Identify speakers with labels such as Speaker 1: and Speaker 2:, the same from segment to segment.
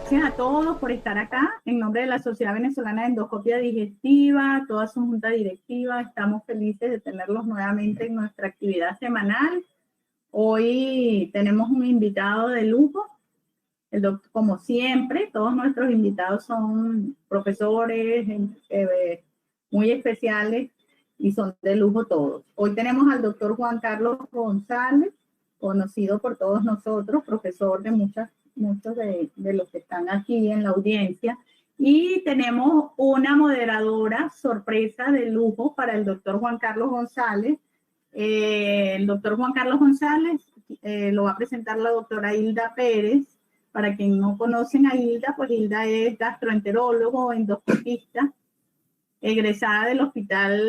Speaker 1: Gracias a todos por estar acá. En nombre de la Sociedad Venezolana de Endoscopia Digestiva, toda su junta directiva, estamos felices de tenerlos nuevamente en nuestra actividad semanal. Hoy tenemos un invitado de lujo, el doctor, como siempre, todos nuestros invitados son profesores muy especiales y son de lujo todos. Hoy tenemos al doctor Juan Carlos González, conocido por todos nosotros, profesor de muchos de los que están aquí en la audiencia. Y tenemos una moderadora sorpresa de lujo para el doctor Juan Carlos González. El doctor Juan Carlos González lo va a presentar la doctora Hilda Pérez. Para quien no conocen a Hilda, pues Hilda es gastroenterólogo, endoscopista, egresada del Hospital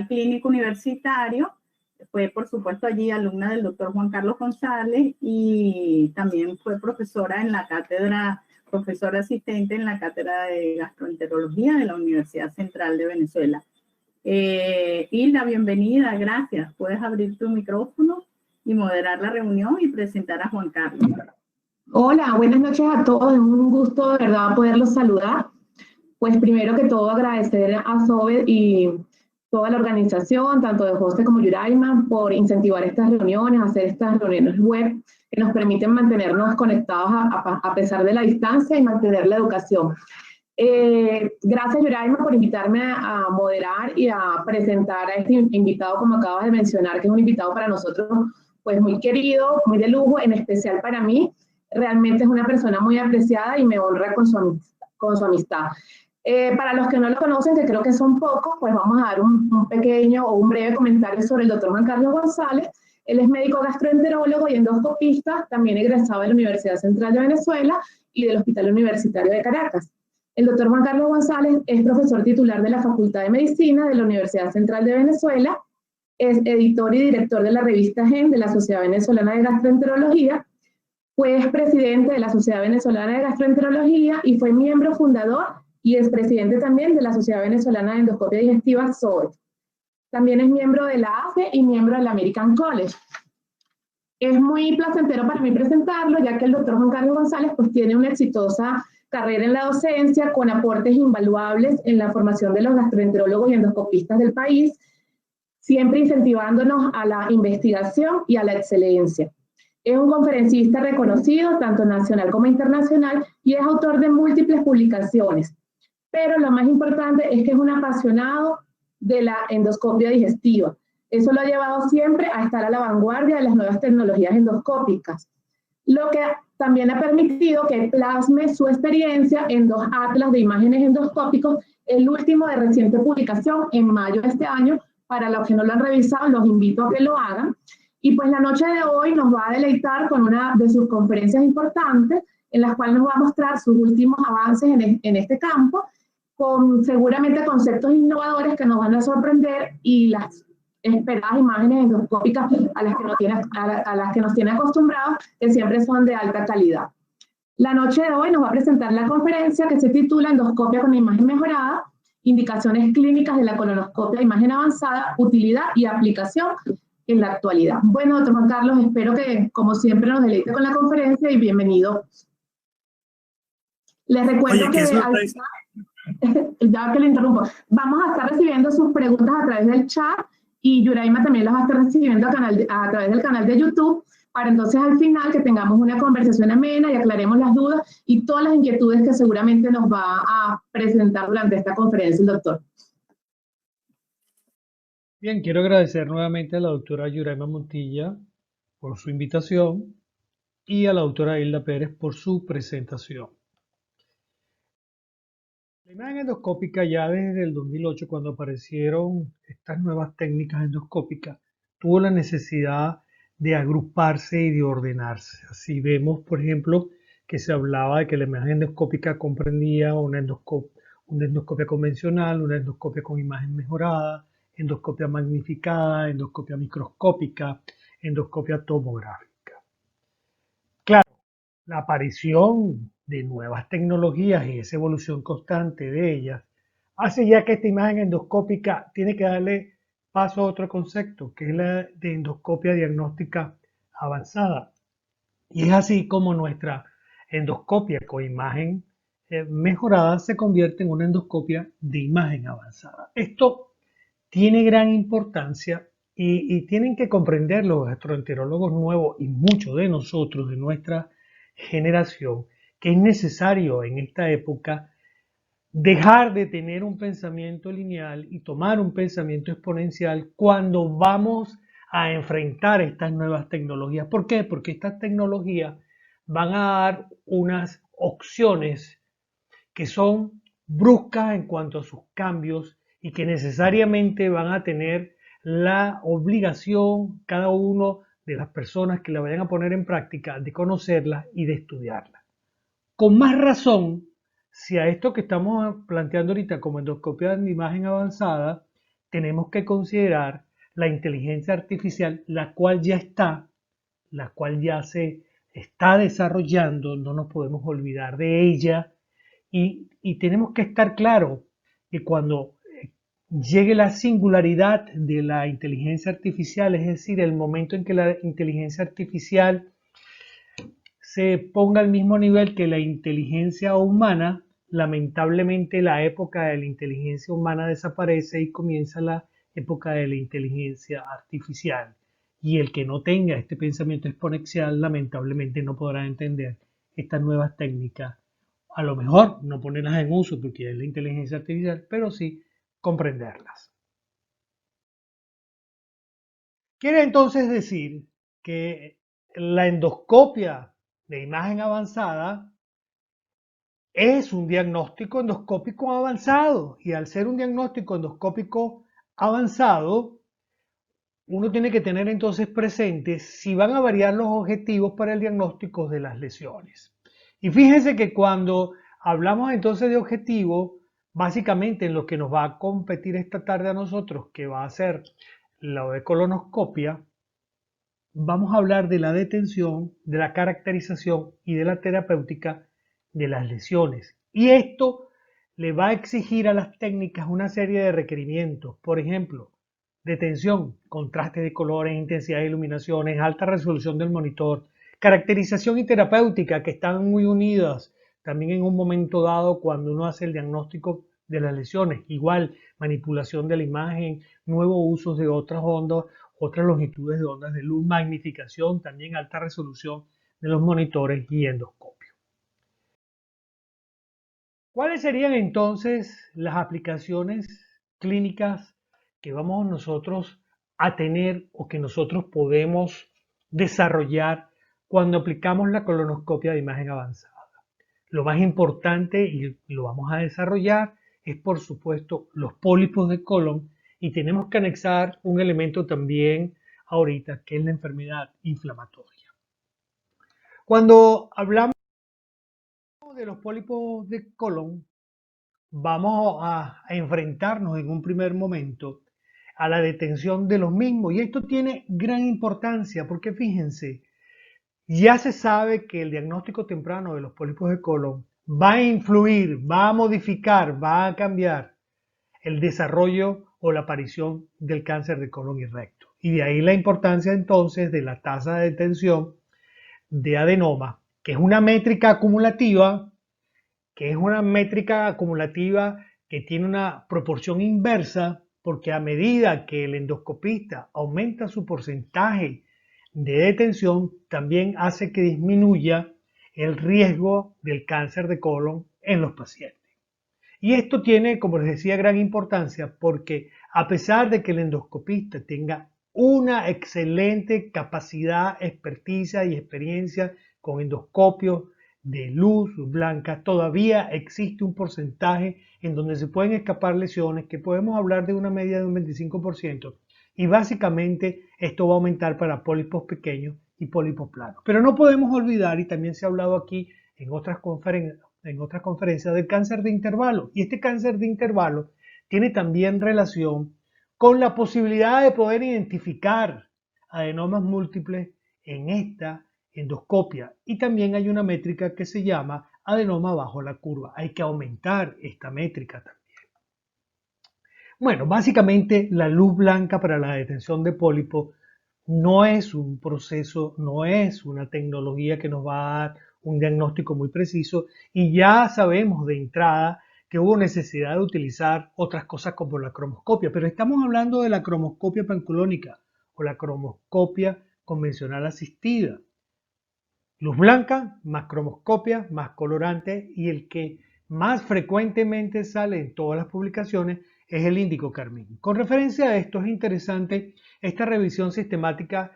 Speaker 1: Clínico Universitario. Fue, por supuesto, allí alumna del doctor Juan Carlos González y también fue profesora en la cátedra, profesora asistente en la cátedra de gastroenterología de la Universidad Central de Venezuela. Hilda, bienvenida, gracias. Puedes abrir tu micrófono y moderar la reunión y presentar a Juan Carlos.
Speaker 2: Hola, buenas noches a todos. Es un gusto, de verdad, poderlos saludar. Pues primero que todo agradecer a SOBED y toda la organización, tanto de José como Yuraima, por incentivar estas reuniones, hacer estas reuniones web que nos permiten mantenernos conectados a pesar de la distancia y mantener la educación. Gracias Yuraima por invitarme a moderar y a presentar a este invitado, como acabas de mencionar, que es un invitado para nosotros pues muy querido, muy de lujo, en especial para mí. Realmente es una persona muy apreciada y me honra con su amistad. Para los que no lo conocen, que creo que son pocos, pues vamos a dar un pequeño o un breve comentario sobre el doctor Juan Carlos González. Él es médico gastroenterólogo y endoscopista, también egresado de la Universidad Central de Venezuela y del Hospital Universitario de Caracas. El doctor Juan Carlos González es profesor titular de la Facultad de Medicina de la Universidad Central de Venezuela, es editor y director de la revista GEN de la Sociedad Venezolana de Gastroenterología, fue presidente de la Sociedad Venezolana de Gastroenterología y fue miembro fundador y es presidente también de la Sociedad Venezolana de Endoscopia Digestiva, SOED. También es miembro de la AFE y miembro del American College. Es muy placentero para mí presentarlo, ya que el doctor Juan Carlos González pues, tiene una exitosa carrera en la docencia con aportes invaluables en la formación de los gastroenterólogos y endoscopistas del país, siempre incentivándonos a la investigación y a la excelencia. Es un conferencista reconocido, tanto nacional como internacional, y es autor de múltiples publicaciones. Pero lo más importante es que es un apasionado de la endoscopia digestiva. Eso lo ha llevado siempre a estar a la vanguardia de las nuevas tecnologías endoscópicas, lo que también ha permitido que plasme su experiencia en 2 atlas de imágenes endoscópicos, el último de reciente publicación en mayo de este año. Para los que no lo han revisado, los invito a que lo hagan. Y pues la noche de hoy nos va a deleitar con una de sus conferencias importantes, en las cuales nos va a mostrar sus últimos avances en este campo, con seguramente conceptos innovadores que nos van a sorprender y las esperadas imágenes endoscópicas a las que nos tiene acostumbrados, que siempre son de alta calidad. La noche de hoy nos va a presentar la conferencia que se titula Endoscopia con imagen mejorada, indicaciones clínicas de la colonoscopia de imagen avanzada, utilidad y aplicación en la actualidad. Bueno, doctor Juan Carlos, espero que, como siempre, nos deleite con la conferencia y bienvenido. Les recuerdo que, ya que le interrumpo, vamos a estar recibiendo sus preguntas a través del chat y Yuraima también las va a estar recibiendo a través del canal de YouTube, para entonces al final que tengamos una conversación amena y aclaremos las dudas y todas las inquietudes que seguramente nos va a presentar durante esta conferencia el doctor.
Speaker 3: Bien, quiero agradecer nuevamente a la doctora Yuraima Montilla por su invitación y a la doctora Hilda Pérez por su presentación. La imagen endoscópica ya desde el 2008, cuando aparecieron estas nuevas técnicas endoscópicas, tuvo la necesidad de agruparse y de ordenarse. Así vemos, por ejemplo, que se hablaba de que la imagen endoscópica comprendía una endoscopia convencional, una endoscopia con imagen mejorada, endoscopia magnificada, endoscopia microscópica, endoscopia tomográfica. Claro, la aparición de nuevas tecnologías y esa evolución constante de ellas hace ya que esta imagen endoscópica tiene que darle paso a otro concepto, que es la de endoscopia diagnóstica avanzada. Y es así como nuestra endoscopia con imagen mejorada se convierte en una endoscopia de imagen avanzada. Esto tiene gran importancia y tienen que comprender los gastroenterólogos nuevos y muchos de nosotros, de nuestra generación, que es necesario en esta época dejar de tener un pensamiento lineal y tomar un pensamiento exponencial cuando vamos a enfrentar estas nuevas tecnologías. ¿Por qué? Porque estas tecnologías van a dar unas opciones que son bruscas en cuanto a sus cambios y que necesariamente van a tener la obligación, cada uno de las personas que la vayan a poner en práctica, de conocerlas y de estudiarlas. Con más razón, si a esto que estamos planteando ahorita como endoscopia de imagen avanzada, tenemos que considerar la inteligencia artificial, la cual ya está, la cual ya se está desarrollando, no nos podemos olvidar de ella y tenemos que estar claros que cuando llegue la singularidad de la inteligencia artificial, es decir, el momento en que la inteligencia artificial se ponga al mismo nivel que la inteligencia humana, lamentablemente la época de la inteligencia humana desaparece y comienza la época de la inteligencia artificial. Y el que no tenga este pensamiento exponencial, lamentablemente no podrá entender estas nuevas técnicas. A lo mejor no ponerlas en uso porque es la inteligencia artificial, pero sí comprenderlas. Quiere entonces decir que la endoscopia de imagen avanzada es un diagnóstico endoscópico avanzado y al ser un diagnóstico endoscópico avanzado, uno tiene que tener entonces presente si van a variar los objetivos para el diagnóstico de las lesiones. Y fíjense que cuando hablamos entonces de objetivos, básicamente en lo que nos va a competir esta tarde a nosotros, que va a ser la de colonoscopia, vamos a hablar de la detención, de la caracterización y de la terapéutica de las lesiones. Y esto le va a exigir a las técnicas una serie de requerimientos. Por ejemplo, detención, contraste de colores, intensidad de iluminaciones, alta resolución del monitor, caracterización y terapéutica, que están muy unidas también en un momento dado cuando uno hace el diagnóstico de las lesiones. Igual, manipulación de la imagen, nuevos usos de otras ondas, otras longitudes de ondas de luz, magnificación, también alta resolución de los monitores y endoscopio. ¿Cuáles serían entonces las aplicaciones clínicas que vamos nosotros a tener o que nosotros podemos desarrollar cuando aplicamos la colonoscopia de imagen avanzada? Lo más importante, y lo vamos a desarrollar, es por supuesto los pólipos de colon, y tenemos que anexar un elemento también ahorita, que es la enfermedad inflamatoria. Cuando hablamos de los pólipos de colon, vamos a enfrentarnos en un primer momento a la detención de los mismos, y esto tiene gran importancia porque fíjense, ya se sabe que el diagnóstico temprano de los pólipos de colon va a influir, va a modificar, va a cambiar el desarrollo o la aparición del cáncer de colon y recto. Y de ahí la importancia entonces de la tasa de detención de adenoma, que es una métrica acumulativa, que tiene una proporción inversa, porque a medida que el endoscopista aumenta su porcentaje de detención, también hace que disminuya el riesgo del cáncer de colon en los pacientes. Y esto tiene, como les decía, gran importancia porque a pesar de que el endoscopista tenga una excelente capacidad, experticia y experiencia con endoscopios de luz blanca, todavía existe un porcentaje en donde se pueden escapar lesiones, que podemos hablar de una media de un 25%, y básicamente esto va a aumentar para pólipos pequeños y pólipos planos. Pero no podemos olvidar, y también se ha hablado aquí en otras conferencias, del cáncer de intervalo. Y este cáncer de intervalo tiene también relación con la posibilidad de poder identificar adenomas múltiples en esta endoscopia. Y también hay una métrica que se llama adenoma bajo la curva. Hay que aumentar esta métrica también. Bueno, básicamente la luz blanca para la detención de pólipos no es un proceso, no es una tecnología que nos va a dar un diagnóstico muy preciso y ya sabemos de entrada que hubo necesidad de utilizar otras cosas como la cromoscopia, pero estamos hablando de la cromoscopia pancolónica o la cromoscopia convencional asistida. Luz blanca, más cromoscopia, más colorante, y el que más frecuentemente sale en todas las publicaciones es el índigo carmín. Con referencia a esto es interesante esta revisión sistemática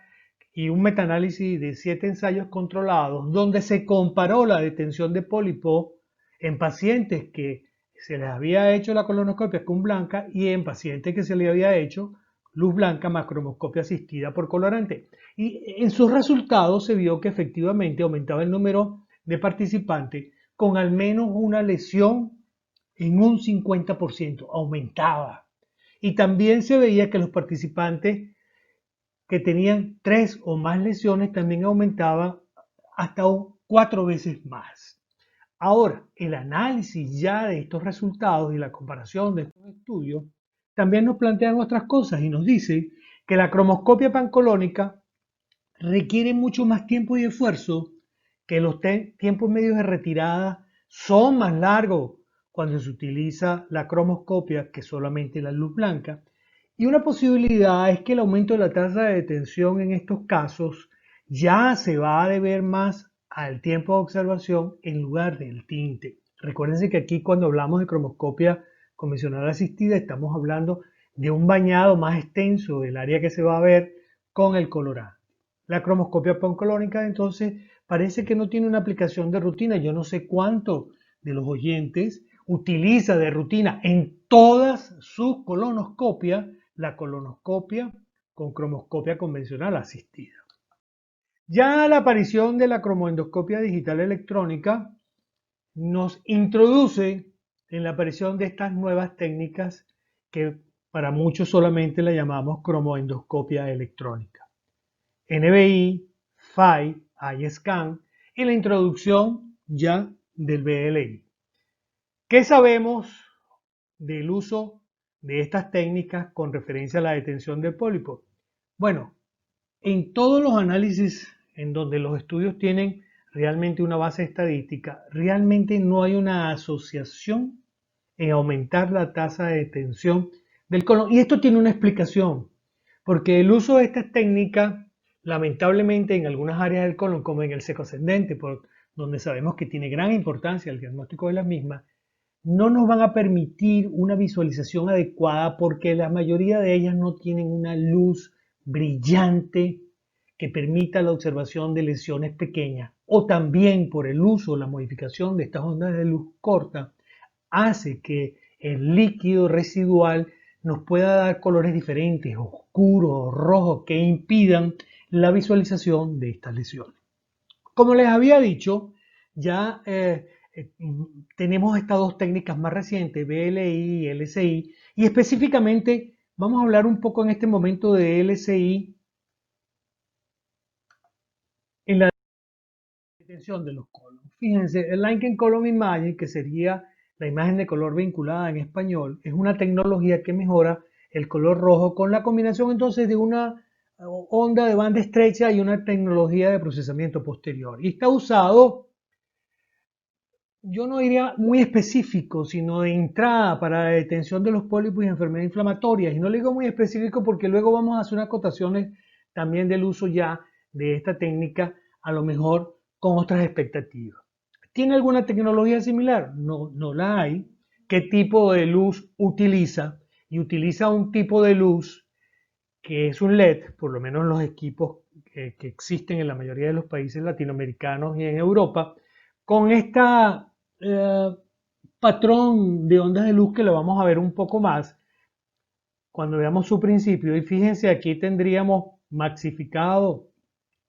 Speaker 3: y un metaanálisis de 7 ensayos controlados donde se comparó la detención de pólipo en pacientes que se les había hecho la colonoscopia con blanca y en pacientes que se les había hecho luz blanca más cromoscopia asistida por colorante. Y en sus resultados se vio que efectivamente aumentaba el número de participantes con al menos una lesión en un 50%, aumentaba. Y también se veía que los participantes que tenían 3 o más lesiones también aumentaban hasta 4 veces más. Ahora, el análisis ya de estos resultados y la comparación de estos estudios también nos plantean otras cosas y nos dice que la cromoscopia pancolónica requiere mucho más tiempo y esfuerzo, que los tiempos medios de retirada son más largos cuando se utiliza la cromoscopia que solamente la luz blanca. Y una posibilidad es que el aumento de la tasa de detención en estos casos ya se va a deber más al tiempo de observación en lugar del tinte. Recuérdense que aquí cuando hablamos de cromoscopia convencional asistida estamos hablando de un bañado más extenso del área que se va a ver con el colorante. La cromoscopia pancolónica entonces parece que no tiene una aplicación de rutina. Yo no sé cuánto de los oyentes utiliza de rutina en todas sus colonoscopias la colonoscopia con cromoscopia convencional asistida. Ya la aparición de la cromoendoscopia digital electrónica nos introduce en la aparición de estas nuevas técnicas que para muchos solamente la llamamos cromoendoscopia electrónica. NBI, PHI, iScan y la introducción ya del BLI. ¿Qué sabemos del uso de estas técnicas con referencia a la detención del pólipo? Bueno, en todos los análisis en donde los estudios tienen realmente una base estadística, realmente no hay una asociación en aumentar la tasa de detención del colon. Y esto tiene una explicación, porque el uso de estas técnicas, lamentablemente en algunas áreas del colon, como en el seco ascendente, por donde sabemos que tiene gran importancia el diagnóstico de las mismas, no nos van a permitir una visualización adecuada porque la mayoría de ellas no tienen una luz brillante que permita la observación de lesiones pequeñas, o también por el uso o la modificación de estas ondas de luz corta hace que el líquido residual nos pueda dar colores diferentes, oscuros, rojos, que impidan la visualización de estas lesiones. Como les había dicho, ya tenemos estas dos técnicas más recientes, BLI y LSI, y específicamente vamos a hablar un poco en este momento de LSI en la detención de los colons. Fíjense, el Line Column Imaging, que sería la imagen de color vinculada en español, es una tecnología que mejora el color rojo con la combinación entonces de una onda de banda estrecha y una tecnología de procesamiento posterior. Y está usado, yo no diría muy específico, sino de entrada para la detención de los pólipos y enfermedades inflamatorias. Y no le digo muy específico porque luego vamos a hacer unas acotaciones también del uso ya de esta técnica, a lo mejor con otras expectativas. ¿Tiene alguna tecnología similar? No, no la hay. ¿Qué tipo de luz utiliza? Y utiliza un tipo de luz que es un LED, por lo menos en los equipos que existen en la mayoría de los países latinoamericanos y en Europa, con esta patrón de ondas de luz que lo vamos a ver un poco más cuando veamos su principio. Y fíjense, aquí tendríamos maxificado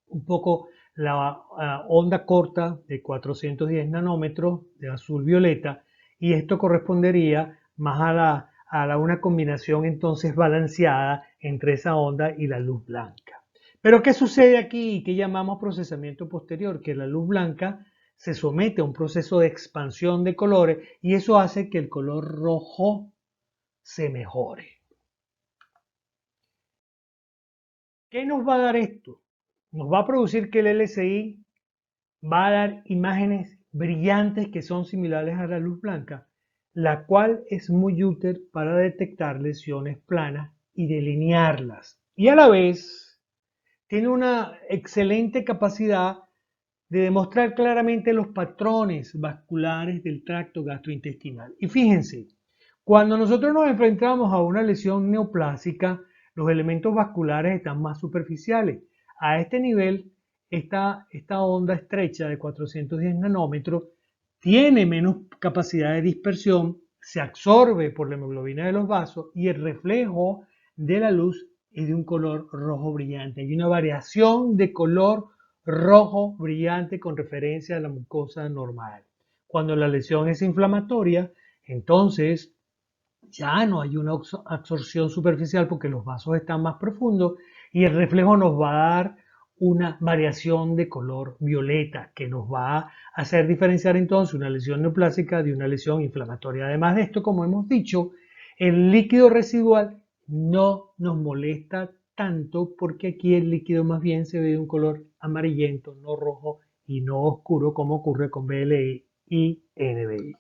Speaker 3: un poco la onda corta de 410 nanómetros de azul violeta, y esto correspondería más a una combinación entonces balanceada entre esa onda y la luz blanca. Pero ¿qué sucede aquí? ¿Qué llamamos procesamiento posterior? Que la luz blanca se somete a un proceso de expansión de colores y eso hace que el color rojo se mejore. ¿Qué nos va a dar esto? Nos va a producir que el LSI va a dar imágenes brillantes que son similares a la luz blanca, la cual es muy útil para detectar lesiones planas y delinearlas. Y a la vez tiene una excelente capacidad de demostrar claramente los patrones vasculares del tracto gastrointestinal. Y fíjense, cuando nosotros nos enfrentamos a una lesión neoplásica, los elementos vasculares están más superficiales. A este nivel, esta onda estrecha de 410 nanómetros tiene menos capacidad de dispersión, se absorbe por la hemoglobina de los vasos y el reflejo de la luz es de un color rojo brillante. Hay una variación de color rojo brillante con referencia a la mucosa normal. Cuando la lesión es inflamatoria, entonces ya no hay una absorción superficial porque los vasos están más profundos y el reflejo nos va a dar una variación de color violeta que nos va a hacer diferenciar entonces una lesión neoplásica de una lesión inflamatoria. Además de esto, como hemos dicho, el líquido residual no nos molesta tanto porque aquí el líquido más bien se ve de un color amarillento, no rojo y no oscuro como ocurre con BLI y NBI.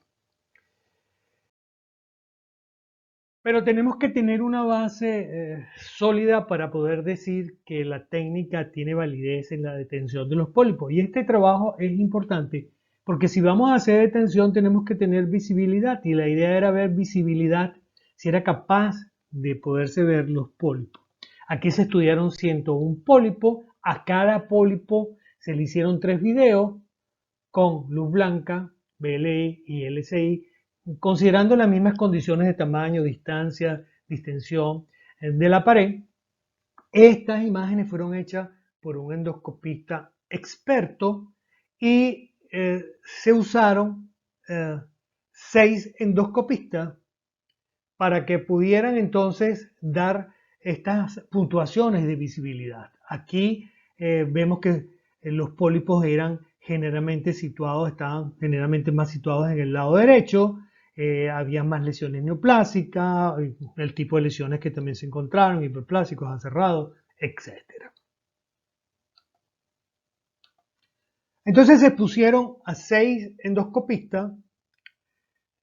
Speaker 3: Pero tenemos que tener una base sólida para poder decir que la técnica tiene validez en la detención de los pólipos. Y este trabajo es importante porque si vamos a hacer detención tenemos que tener visibilidad y la idea era ver visibilidad, si era capaz de poderse ver los pólipos. Aquí se estudiaron 101 pólipos, a cada pólipo se le hicieron 3 videos con luz blanca, BLI y LCI, considerando las mismas condiciones de tamaño, distancia, distensión de la pared. Estas imágenes fueron hechas por un endoscopista experto y se usaron 6 endoscopistas para que pudieran entonces dar estas puntuaciones de visibilidad. Aquí vemos que los pólipos eran generalmente situados, estaban generalmente más situados en el lado derecho, había más lesiones neoplásicas, el tipo de lesiones que también se encontraron, hiperplásicos, aserrados, etc. Entonces se pusieron a 6 endoscopistas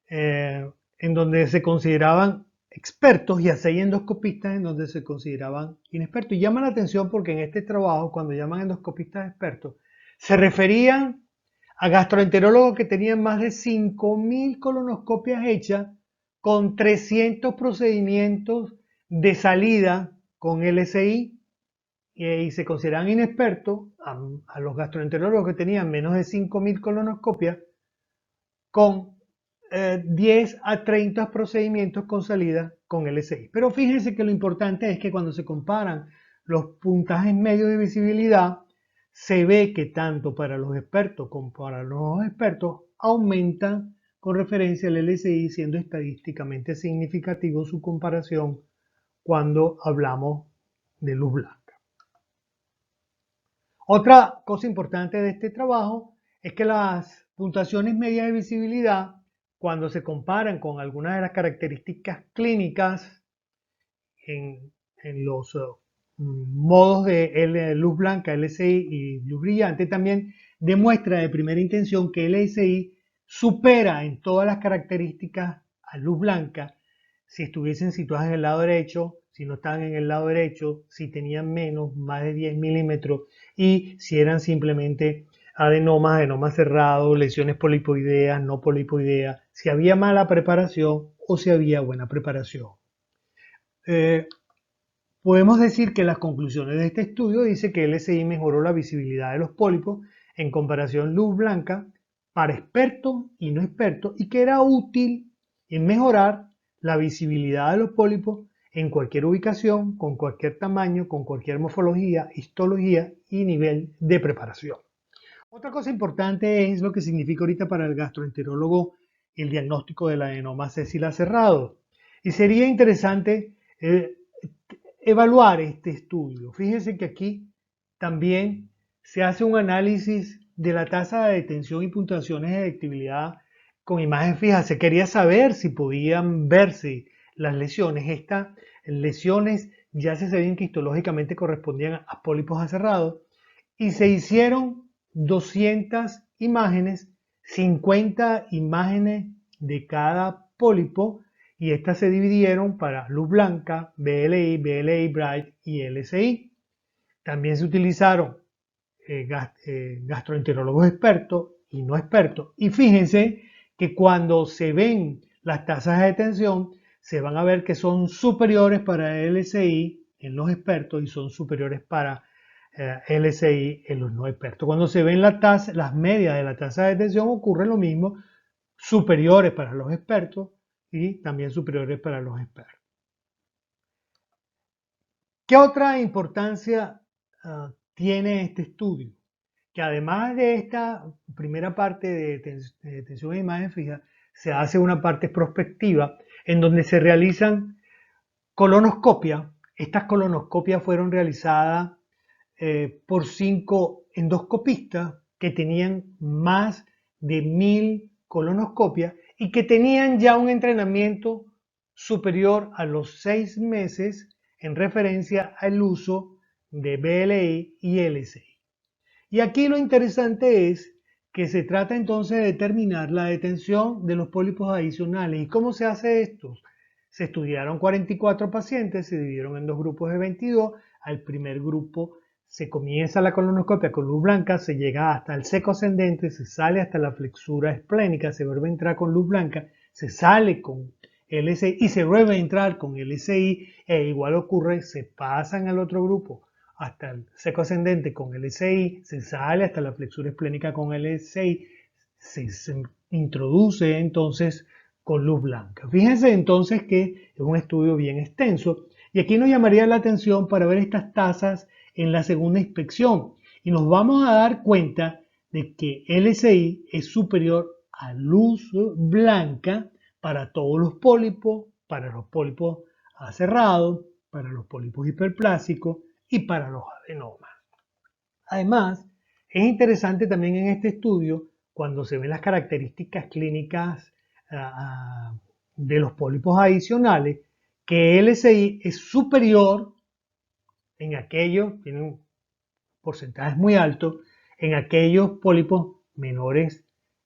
Speaker 3: en donde se consideraban expertos y a 6 endoscopistas en donde se consideraban inexpertos. Y llama la atención porque en este trabajo, cuando llaman endoscopistas expertos, se referían a gastroenterólogos que tenían más de 5.000 colonoscopias hechas con 300 procedimientos de salida con LSI y se consideraban inexpertos a los gastroenterólogos que tenían menos de 5.000 colonoscopias con 10 a 30 procedimientos con salida con LSI. Pero fíjense que lo importante es que cuando se comparan los puntajes medios de visibilidad, se ve que tanto para los expertos como para los no expertos aumentan con referencia al LSI, siendo estadísticamente significativo su comparación cuando hablamos de luz blanca. Otra cosa importante de este trabajo es que las puntuaciones medias de visibilidad, cuando se comparan con algunas de las características clínicas en los modos de luz blanca, LSI y luz brillante, también demuestra de primera intención que LSI supera en todas las características a luz blanca si estuviesen situadas en el lado derecho, si no estaban en el lado derecho, si tenían menos, más de 10 milímetros y si eran simplemente adenomas cerrados, lesiones polipoideas, no polipoideas, si había mala preparación o si había buena preparación. Podemos decir que las conclusiones de este estudio dice que LSI mejoró la visibilidad de los pólipos en comparación luz blanca para expertos y no expertos y que era útil en mejorar la visibilidad de los pólipos en cualquier ubicación, con cualquier tamaño, con cualquier morfología, histología y nivel de preparación. Otra cosa importante es lo que significa ahorita para el gastroenterólogo el diagnóstico del adenoma sesilar cerrado. Y sería interesante evaluar este estudio. Fíjense que aquí también se hace un análisis de la tasa de detención y puntuaciones de detectabilidad con imagen fija. Se quería saber si podían verse las lesiones. Estas lesiones ya se sabían que histológicamente correspondían a pólipos aserrados y se hicieron 200 imágenes, 50 imágenes de cada pólipo, y estas se dividieron para luz blanca, BLI, BLI Bright y LSI. También se utilizaron gastroenterólogos expertos y no expertos. Y fíjense que cuando se ven las tasas de detención, se van a ver que son superiores para LSI en los expertos y son superiores para LSI en los no expertos. Cuando se ven las medias de la tasa de detención, ocurre lo mismo, superiores para los expertos y también superiores para los expertos. ¿Qué otra importancia tiene este estudio? Que además de esta primera parte de detención de imagen fija, se hace una parte prospectiva en donde se realizan colonoscopias. Estas colonoscopias fueron realizadas por 5 endoscopistas que tenían más de 1000 colonoscopias y que tenían ya un entrenamiento superior a los 6 meses en referencia al uso de BLI y LSI. Y aquí lo interesante es que se trata entonces de determinar la detención de los pólipos adicionales. ¿Y cómo se hace esto? Se estudiaron 44 pacientes, se dividieron en 2 grupos de 22. Al primer grupo se comienza la colonoscopia con luz blanca, se llega hasta el seco ascendente, se sale hasta la flexura esplénica, se vuelve a entrar con luz blanca, se sale con LSI y se vuelve a entrar con LSI, e igual ocurre, se pasan al otro grupo hasta el seco ascendente con LSI, se sale hasta la flexura esplénica con LSI, se introduce entonces con luz blanca. Fíjense entonces que es un estudio bien extenso y aquí nos llamaría la atención para ver estas tasas en la segunda inspección y nos vamos a dar cuenta de que LSI es superior a luz blanca para todos los pólipos, para los pólipos aserrados, para los pólipos hiperplásicos y para los adenomas. Además, es interesante también en este estudio, cuando se ven las características clínicas de los pólipos adicionales, que LSI es superior en aquellos, tiene un porcentaje muy alto, en aquellos pólipos menores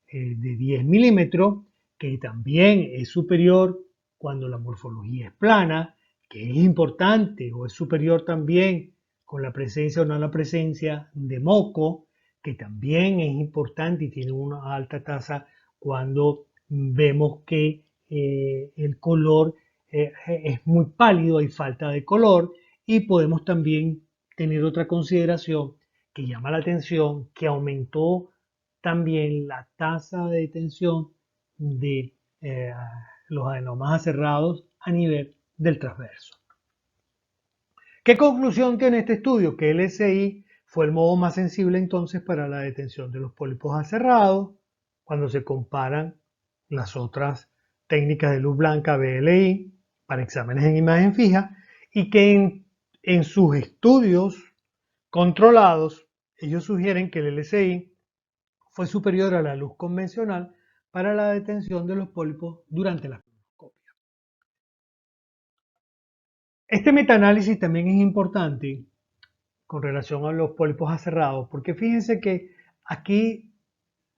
Speaker 3: de 10 milímetros, que también es superior cuando la morfología es plana, que es importante, o es superior también con la presencia o no la presencia de moco, que también es importante y tiene una alta tasa cuando vemos que el color es muy pálido, hay falta de color, y podemos también tener otra consideración que llama la atención, que aumentó también la tasa de detención de los adenomas aserrados a nivel del transverso. ¿Qué conclusión tiene este estudio? Que LSI fue el modo más sensible entonces para la detención de los pólipos aserrados cuando se comparan las otras técnicas de luz blanca BLI para exámenes en imagen fija, y que en sus estudios controlados ellos sugieren que el LSI fue superior a la luz convencional para la detención de los pólipos durante la colonoscopia. Este metaanálisis también es importante con relación a los pólipos aserrados, porque fíjense que aquí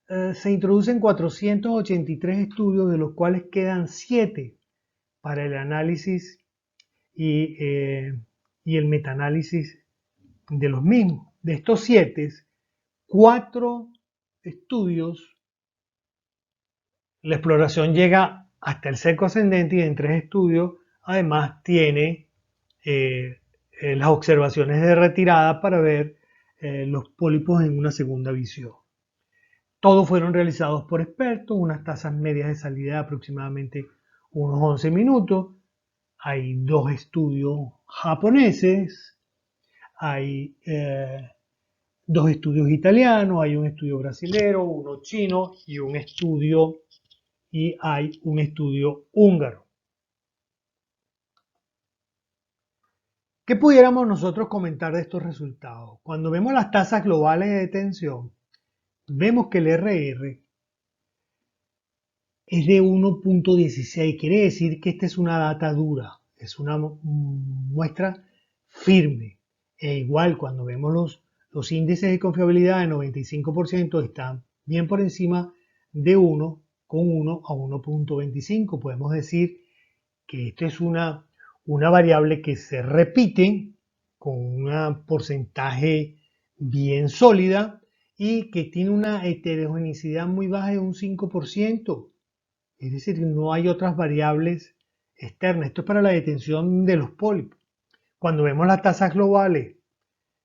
Speaker 3: se introducen 483 estudios, de los cuales quedan 7 para el análisis y el metaanálisis de los mismos. De estos 7, 4 estudios, la exploración llega hasta el seco ascendente, y en 3 estudios además tiene las observaciones de retirada para ver los pólipos en una segunda visión. Todos fueron realizados por expertos, unas tasas medias de salida de aproximadamente unos 11 minutos. Hay 2 estudios japoneses, hay 2 estudios italianos, hay un estudio brasilero, uno chino y hay un estudio húngaro. ¿Qué pudiéramos nosotros comentar de estos resultados? Cuando vemos las tasas globales de detención, vemos que el RR es de 1.16, quiere decir que esta es una data dura, es una muestra firme. E igual cuando vemos Los índices de confiabilidad de 95% están bien por encima de 1, con 1 a 1.25. Podemos decir que esto es una variable que se repite con un porcentaje bien sólida y que tiene una heterogeneidad muy baja de un 5%. Es decir, no hay otras variables externas. Esto es para la detención de los pólipos. Cuando vemos las tasas globales,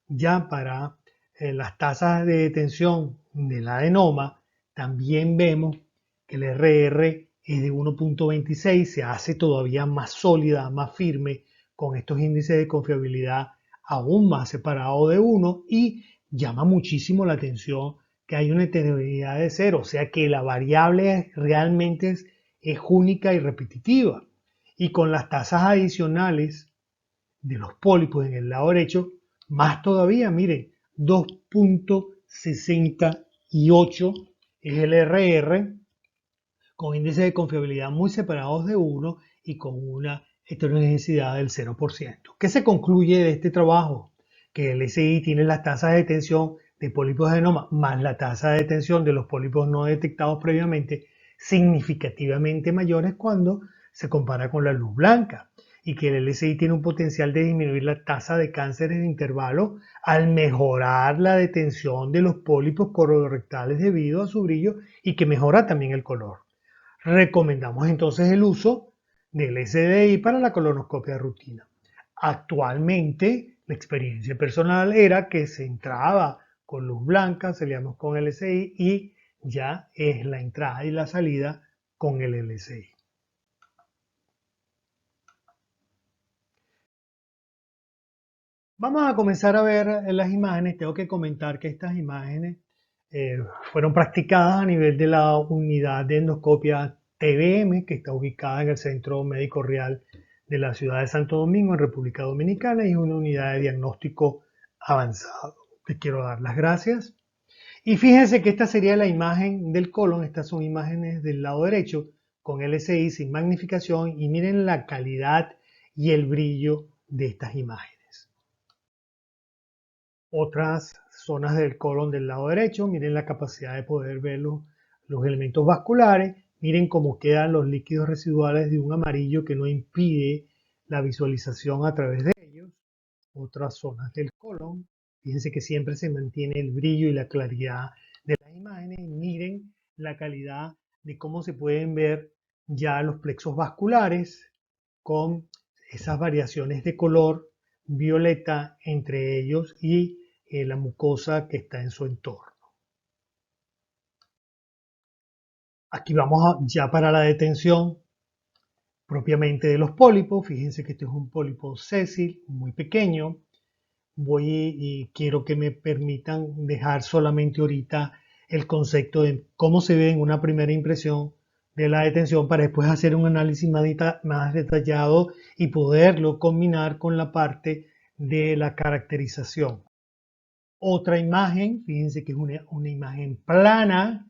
Speaker 3: ya para las tasas de detención del adenoma, también vemos que el RR es de 1.26, se hace todavía más sólida, más firme, con estos índices de confiabilidad aún más separados de 1 y llama muchísimo la atención que hay una heterogeneidad de 0, o sea que la variable realmente es única y repetitiva. Y con las tasas adicionales de los pólipos en el lado derecho, más todavía, miren, 2.68 es el RR, con índices de confiabilidad muy separados de 1 y con una heterogeneidad del 0%. ¿Qué se concluye de este trabajo? Que el SI tiene las tasas de detención de pólipos de adenoma más la tasa de detención de los pólipos no detectados previamente significativamente mayores cuando se compara con la luz blanca, y que el LSI tiene un potencial de disminuir la tasa de cánceres de intervalo al mejorar la detención de los pólipos colorectales debido a su brillo y que mejora también el color. Recomendamos entonces el uso del SDI para la colonoscopia de rutina. Actualmente, la experiencia personal era que se entraba con luz blanca, salíamos con el LSI y ya es la entrada y la salida con el LSI. Vamos a comenzar a ver las imágenes. Tengo que comentar que estas imágenes fueron practicadas a nivel de la unidad de endoscopia TBM, que está ubicada en el Centro Médico Real de la ciudad de Santo Domingo, en República Dominicana, y es una unidad de diagnóstico avanzado. Les quiero dar las gracias. Y fíjense que esta sería la imagen del colon. Estas son imágenes del lado derecho con LSI sin magnificación, y miren la calidad y el brillo de estas imágenes. Otras zonas del colon del lado derecho, miren la capacidad de poder ver los elementos vasculares, miren cómo quedan los líquidos residuales de un amarillo que no impide la visualización a través de ellos. Otras zonas del colon, fíjense que siempre se mantiene el brillo y la claridad de las imágenes. Miren la calidad de cómo se pueden ver ya los plexos vasculares con esas variaciones de color violeta entre ellos y la mucosa que está en su entorno. Aquí vamos ya para la detención propiamente de los pólipos. Fíjense que este es un pólipo sésil muy pequeño. Y quiero que me permitan dejar solamente ahorita el concepto de cómo se ve en una primera impresión de la detención para después hacer un análisis más detallado y poderlo combinar con la parte de la caracterización. Otra imagen, fíjense que es una imagen plana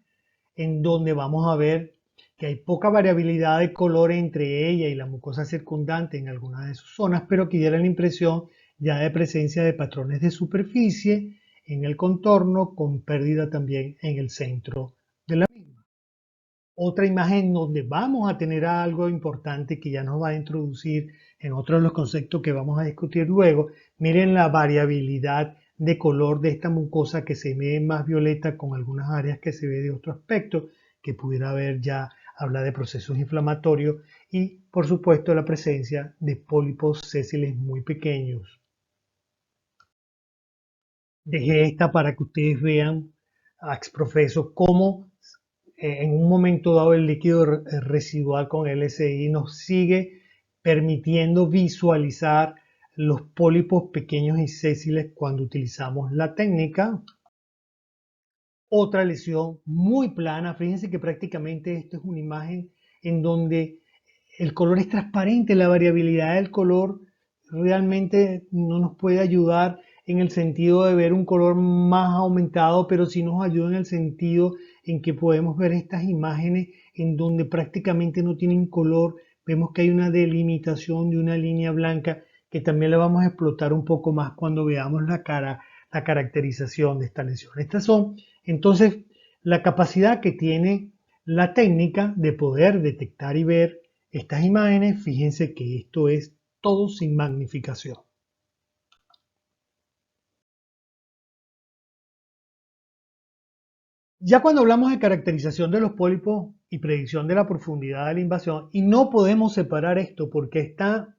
Speaker 3: en donde vamos a ver que hay poca variabilidad de color entre ella y la mucosa circundante en algunas de sus zonas, pero que diera la impresión ya de presencia de patrones de superficie en el contorno, con pérdida también en el centro de la misma. Otra imagen donde vamos a tener algo importante que ya nos va a introducir en otro de los conceptos que vamos a discutir luego. Miren la variabilidad de color de esta mucosa, que se ve más violeta con algunas áreas que se ve de otro aspecto, que pudiera haber ya hablar de procesos inflamatorios, y por supuesto la presencia de pólipos sésiles muy pequeños. Dejé esta para que ustedes vean a exprofeso cómo en un momento dado el líquido residual con LSI nos sigue permitiendo visualizar los pólipos pequeños y sésiles cuando utilizamos la técnica. Otra lesión muy plana, fíjense que prácticamente esto es una imagen en donde el color es transparente, la variabilidad del color realmente no nos puede ayudar en el sentido de ver un color más aumentado, pero sí nos ayuda en el sentido en que podemos ver estas imágenes en donde prácticamente no tienen color. Vemos que hay una delimitación de una línea blanca que también la vamos a explotar un poco más cuando veamos la caracterización de esta lesión. Estas son entonces la capacidad que tiene la técnica de poder detectar y ver estas imágenes. Fíjense que esto es todo sin magnificación. Ya cuando hablamos de caracterización de los pólipos y predicción de la profundidad de la invasión, y no podemos separar esto porque está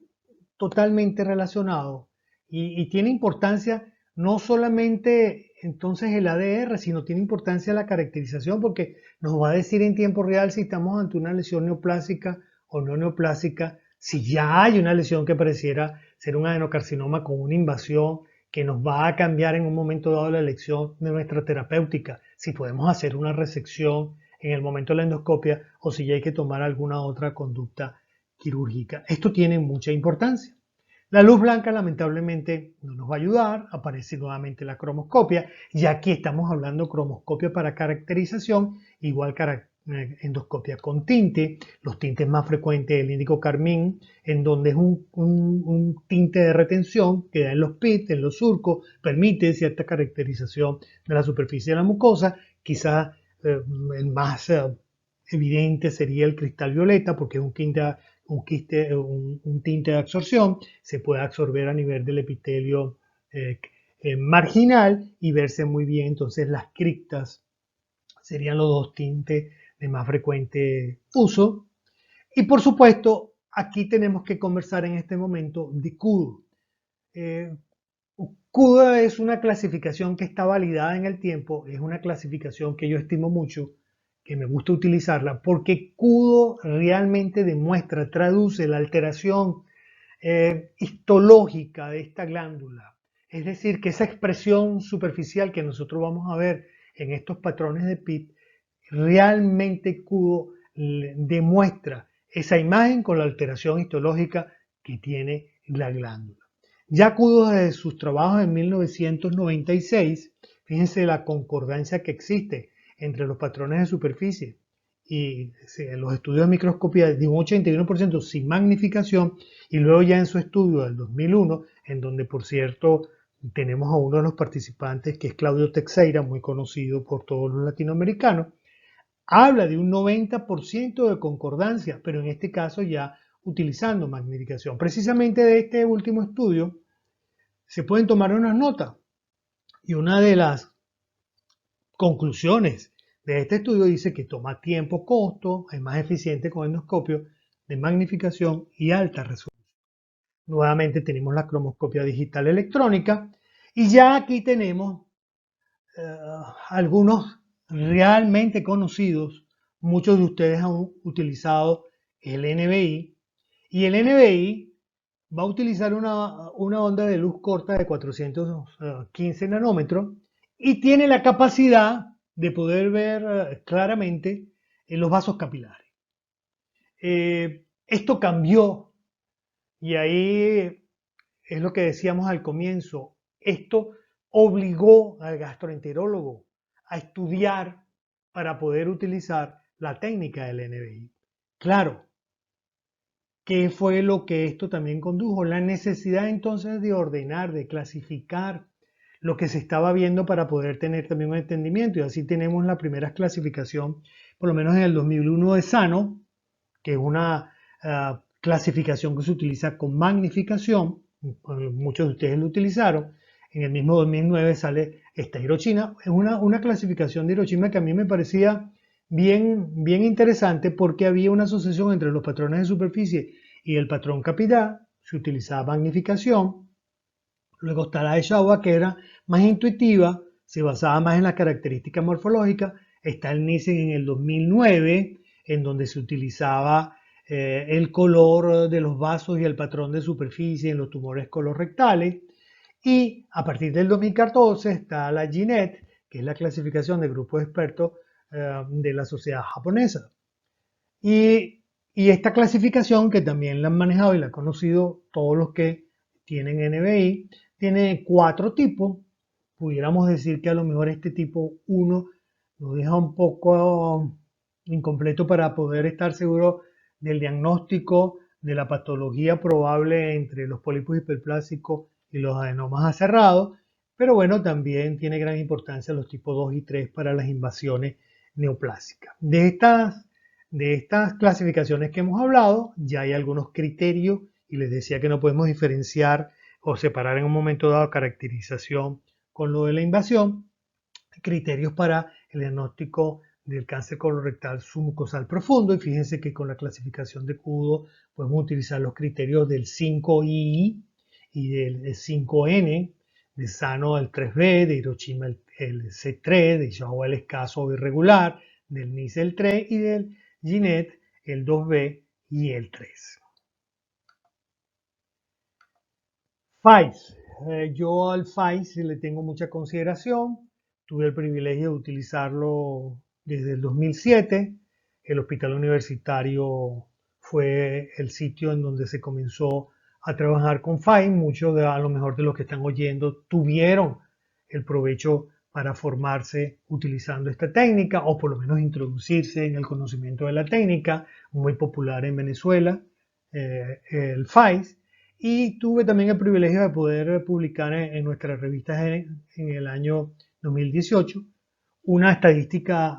Speaker 3: totalmente relacionado y tiene importancia no solamente entonces el ADR, sino tiene importancia la caracterización porque nos va a decir en tiempo real si estamos ante una lesión neoplásica o no neoplásica, si ya hay una lesión que pareciera ser un adenocarcinoma con una invasión que nos va a cambiar en un momento dado la elección de nuestra terapéutica, si podemos hacer una resección en el momento de la endoscopia o si ya hay que tomar alguna otra conducta quirúrgica. Esto tiene mucha importancia. La luz blanca lamentablemente no nos va a ayudar, aparece nuevamente la cromoscopia y aquí estamos hablando cromoscopia para caracterización, igual endoscopia con tinte, los tintes más frecuentes el índico carmín, en donde es un tinte de retención que da en los pits, en los surcos, permite cierta caracterización de la superficie de la mucosa, quizás el más evidente sería el cristal violeta porque es un tinte de absorción, se puede absorber a nivel del epitelio marginal y verse muy bien. Entonces las criptas serían los dos tintes de más frecuente uso. Y por supuesto, aquí tenemos que conversar en este momento de CUDO. CUDO es una clasificación que está validada en el tiempo, es una clasificación que yo estimo mucho, que me gusta utilizarla, porque CUDO realmente demuestra, traduce la alteración histológica de esta glándula. Es decir, que esa expresión superficial que nosotros vamos a ver en estos patrones de PIT, realmente CUDO demuestra esa imagen con la alteración histológica que tiene la glándula. Ya CUDO desde sus trabajos en 1996, fíjense la concordancia que existe entre los patrones de superficie y los estudios de microscopía de un 81% sin magnificación, y luego ya en su estudio del 2001, en donde por cierto tenemos a uno de los participantes que es Claudio Teixeira, muy conocido por todos los latinoamericanos, habla de un 90% de concordancia, pero en este caso ya utilizando magnificación. Precisamente de este último estudio se pueden tomar unas notas y una de las conclusiones de este estudio dice que toma tiempo, costo, es más eficiente con endoscopio de magnificación y alta resolución. Nuevamente tenemos la cromoscopia digital electrónica y ya aquí tenemos algunos realmente conocidos. Muchos de ustedes han utilizado el NBI y el NBI va a utilizar una onda de luz corta de 415 nanómetros y tiene la capacidad de poder ver claramente en los vasos capilares. Esto cambió y ahí es lo que decíamos al comienzo. Esto obligó al gastroenterólogo a estudiar para poder utilizar la técnica del NBI. Claro, ¿qué fue lo que esto también condujo? La necesidad entonces de ordenar, de clasificar lo que se estaba viendo para poder tener también un entendimiento. Y así tenemos la primera clasificación, por lo menos en el 2001 de Sano, que es una clasificación que se utiliza con magnificación. Muchos de ustedes lo utilizaron. En el mismo 2009 sale esta Hiroshima. Es una clasificación de Hiroshima que a mí me parecía bien interesante porque había una asociación entre los patrones de superficie y el patrón capilar. Se utilizaba magnificación. Luego está la de Shawa, que era más intuitiva, se basaba más en las características morfológicas. Está el Nissen en el 2009, en donde se utilizaba el color de los vasos y el patrón de superficie en los tumores colorectales. Y a partir del 2014 está la GINET, que es la clasificación de grupos de expertos de la sociedad japonesa. Y esta clasificación, que también la han manejado y la han conocido todos los que tienen NBI, tiene 4 tipos. Pudiéramos decir que a lo mejor este tipo 1 nos deja un poco incompleto para poder estar seguro del diagnóstico de la patología probable entre los pólipos hiperplásicos y los adenomas aserrados, pero bueno, también tiene gran importancia los tipos 2 y 3 para las invasiones neoplásicas. De estas clasificaciones que hemos hablado, ya hay algunos criterios y les decía que no podemos diferenciar o separar en un momento dado caracterización con lo de la invasión, criterios para el diagnóstico del cáncer colorectal submucosal profundo, y fíjense que con la clasificación de Kudo podemos utilizar los criterios del 5I y del 5N, de Sano el 3B, de Hiroshima el C3, de Iowa el escaso o irregular, del NICE el 3 y del Ginet el 2B y el 3. FAIS. Yo al FAIS le tengo mucha consideración. Tuve el privilegio de utilizarlo desde el 2007. El hospital universitario fue el sitio en donde se comenzó a trabajar con FAIS. Muchos a lo mejor de los que están oyendo tuvieron el provecho para formarse utilizando esta técnica o por lo menos introducirse en el conocimiento de la técnica, muy popular en Venezuela, el FAIS. Y tuve también el privilegio de poder publicar en nuestras revistas en el año 2018 una estadística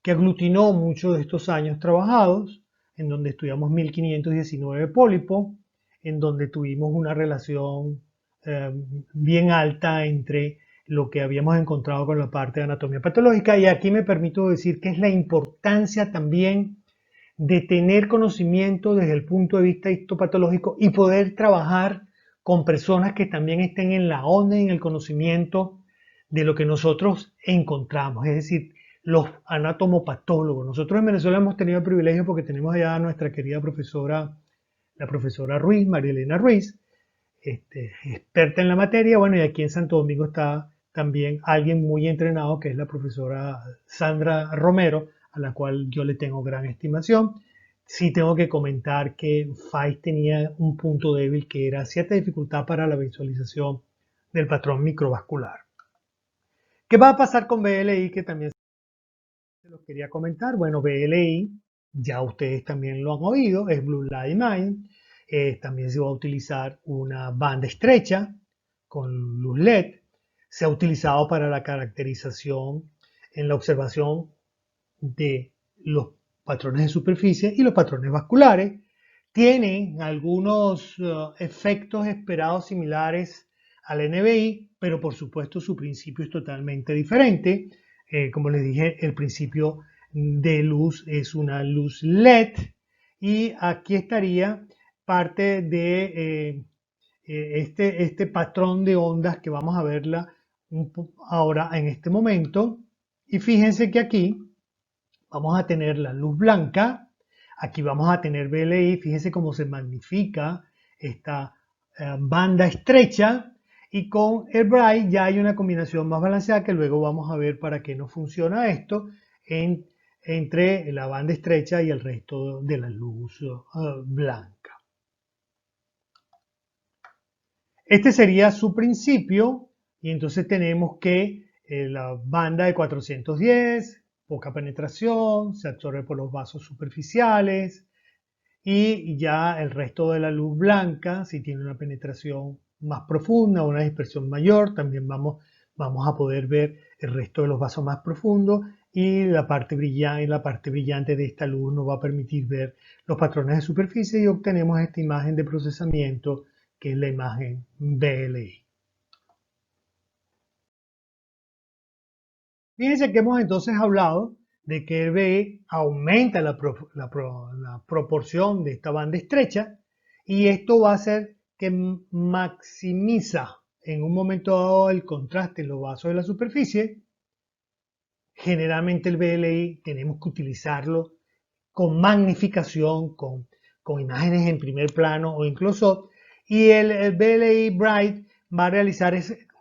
Speaker 3: que aglutinó muchos de estos años trabajados, en donde estudiamos 1519 pólipos, en donde tuvimos una relación bien alta entre lo que habíamos encontrado con la parte de anatomía patológica. Y aquí me permito decir que es la importancia también de tener conocimiento desde el punto de vista histopatológico y poder trabajar con personas que también estén en la onda y en el conocimiento de lo que nosotros encontramos, es decir, los anatomopatólogos. Nosotros en Venezuela hemos tenido el privilegio porque tenemos allá a nuestra querida profesora, la profesora Ruiz, María Elena Ruiz, experta en la materia. Bueno, y aquí en Santo Domingo está también alguien muy entrenado, que es la profesora Sandra Romero, a la cual yo le tengo gran estimación. Sí tengo que comentar que FAIS tenía un punto débil, que era cierta dificultad para la visualización del patrón microvascular. ¿Qué va a pasar con BLI? Que también se los quería comentar. Bueno, BLI, ya ustedes también lo han oído, es Blue Light Mind. También se va a utilizar una banda estrecha con luz LED. Se ha utilizado para la caracterización en la observación de los patrones de superficie y los patrones vasculares. Tiene algunos efectos esperados similares al NBI, pero por supuesto su principio es totalmente diferente. Como les dije, el principio de luz es una luz LED, y aquí estaría parte de este patrón de ondas que vamos a verla ahora en este momento. Y fíjense que aquí vamos a tener la luz blanca, aquí vamos a tener BLI, fíjense cómo se magnifica esta banda estrecha, y con el bright ya hay una combinación más balanceada, que luego vamos a ver para qué no funciona esto entre la banda estrecha y el resto de la luz blanca. Este sería su principio, y entonces tenemos que la banda de 410, poca penetración, se absorbe por los vasos superficiales, y ya el resto de la luz blanca, si tiene una penetración más profunda, una dispersión mayor, también vamos a poder ver el resto de los vasos más profundos, y la parte brillante de esta luz nos va a permitir ver los patrones de superficie, y obtenemos esta imagen de procesamiento, que es la imagen BLI. Fíjense que hemos entonces hablado de que el BE aumenta la proporción de esta banda estrecha, y esto va a hacer que maximiza en un momento dado el contraste en los vasos de la superficie. Generalmente el BLI tenemos que utilizarlo con magnificación, con imágenes en primer plano o incluso, y el BLI Bright va a realizar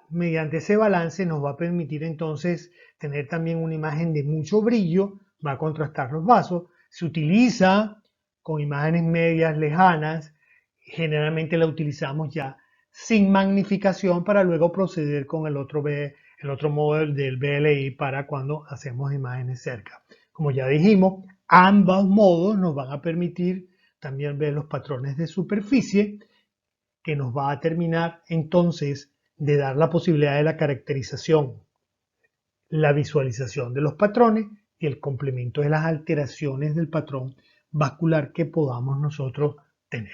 Speaker 3: mediante ese balance, nos va a permitir entonces tener también una imagen de mucho brillo, va a contrastar los vasos. Se utiliza con imágenes medias lejanas, generalmente la utilizamos ya sin magnificación para luego proceder con el otro modo del BLI para cuando hacemos imágenes cerca. Como ya dijimos, ambos modos nos van a permitir también ver los patrones de superficie, que nos va a terminar entonces de dar la posibilidad de la caracterización, la visualización de los patrones y el complemento de las alteraciones del patrón vascular que podamos nosotros tener.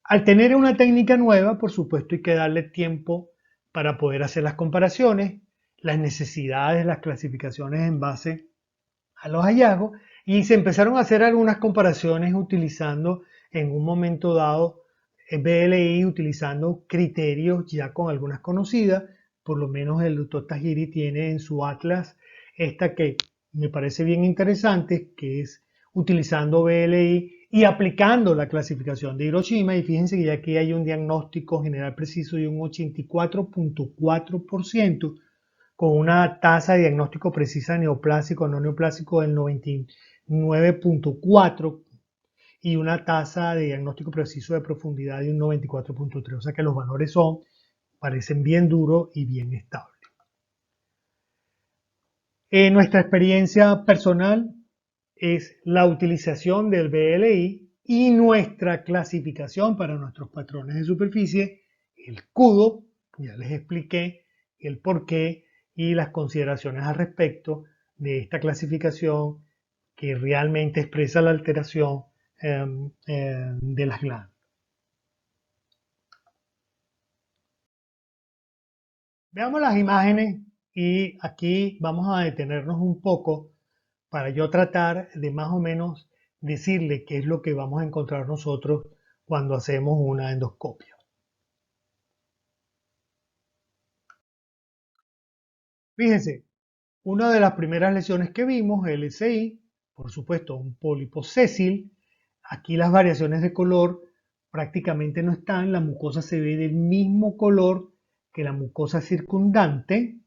Speaker 3: Al tener una técnica nueva, por supuesto, hay que darle tiempo para poder hacer las comparaciones, las necesidades, las clasificaciones en base a los hallazgos, y se empezaron a hacer algunas comparaciones utilizando en un momento dado BLI, utilizando criterios ya con algunas conocidas. Por lo menos el doctor Tajiri tiene en su atlas esta que me parece bien interesante, que es utilizando BLI y aplicando la clasificación de Hiroshima. Y fíjense que ya aquí hay un diagnóstico general preciso de un 84.4%, con una tasa de diagnóstico precisa neoplásico no neoplásico del 99.4% y una tasa de diagnóstico preciso de profundidad de un 94.3%. O sea que los valores parecen bien duros y bien estables. Nuestra experiencia personal es la utilización del BLI y nuestra clasificación para nuestros patrones de superficie, el CUDO. Ya les expliqué el porqué y las consideraciones al respecto de esta clasificación que realmente expresa la alteración de las glándulas. Veamos las imágenes y aquí vamos a detenernos un poco para yo tratar de más o menos decirle qué es lo que vamos a encontrar nosotros cuando hacemos una endoscopia. Fíjense, una de las primeras lesiones que vimos, LCI, por supuesto un pólipo sésil. Aquí las variaciones de color prácticamente no están, la mucosa se ve del mismo color que la mucosa circundante.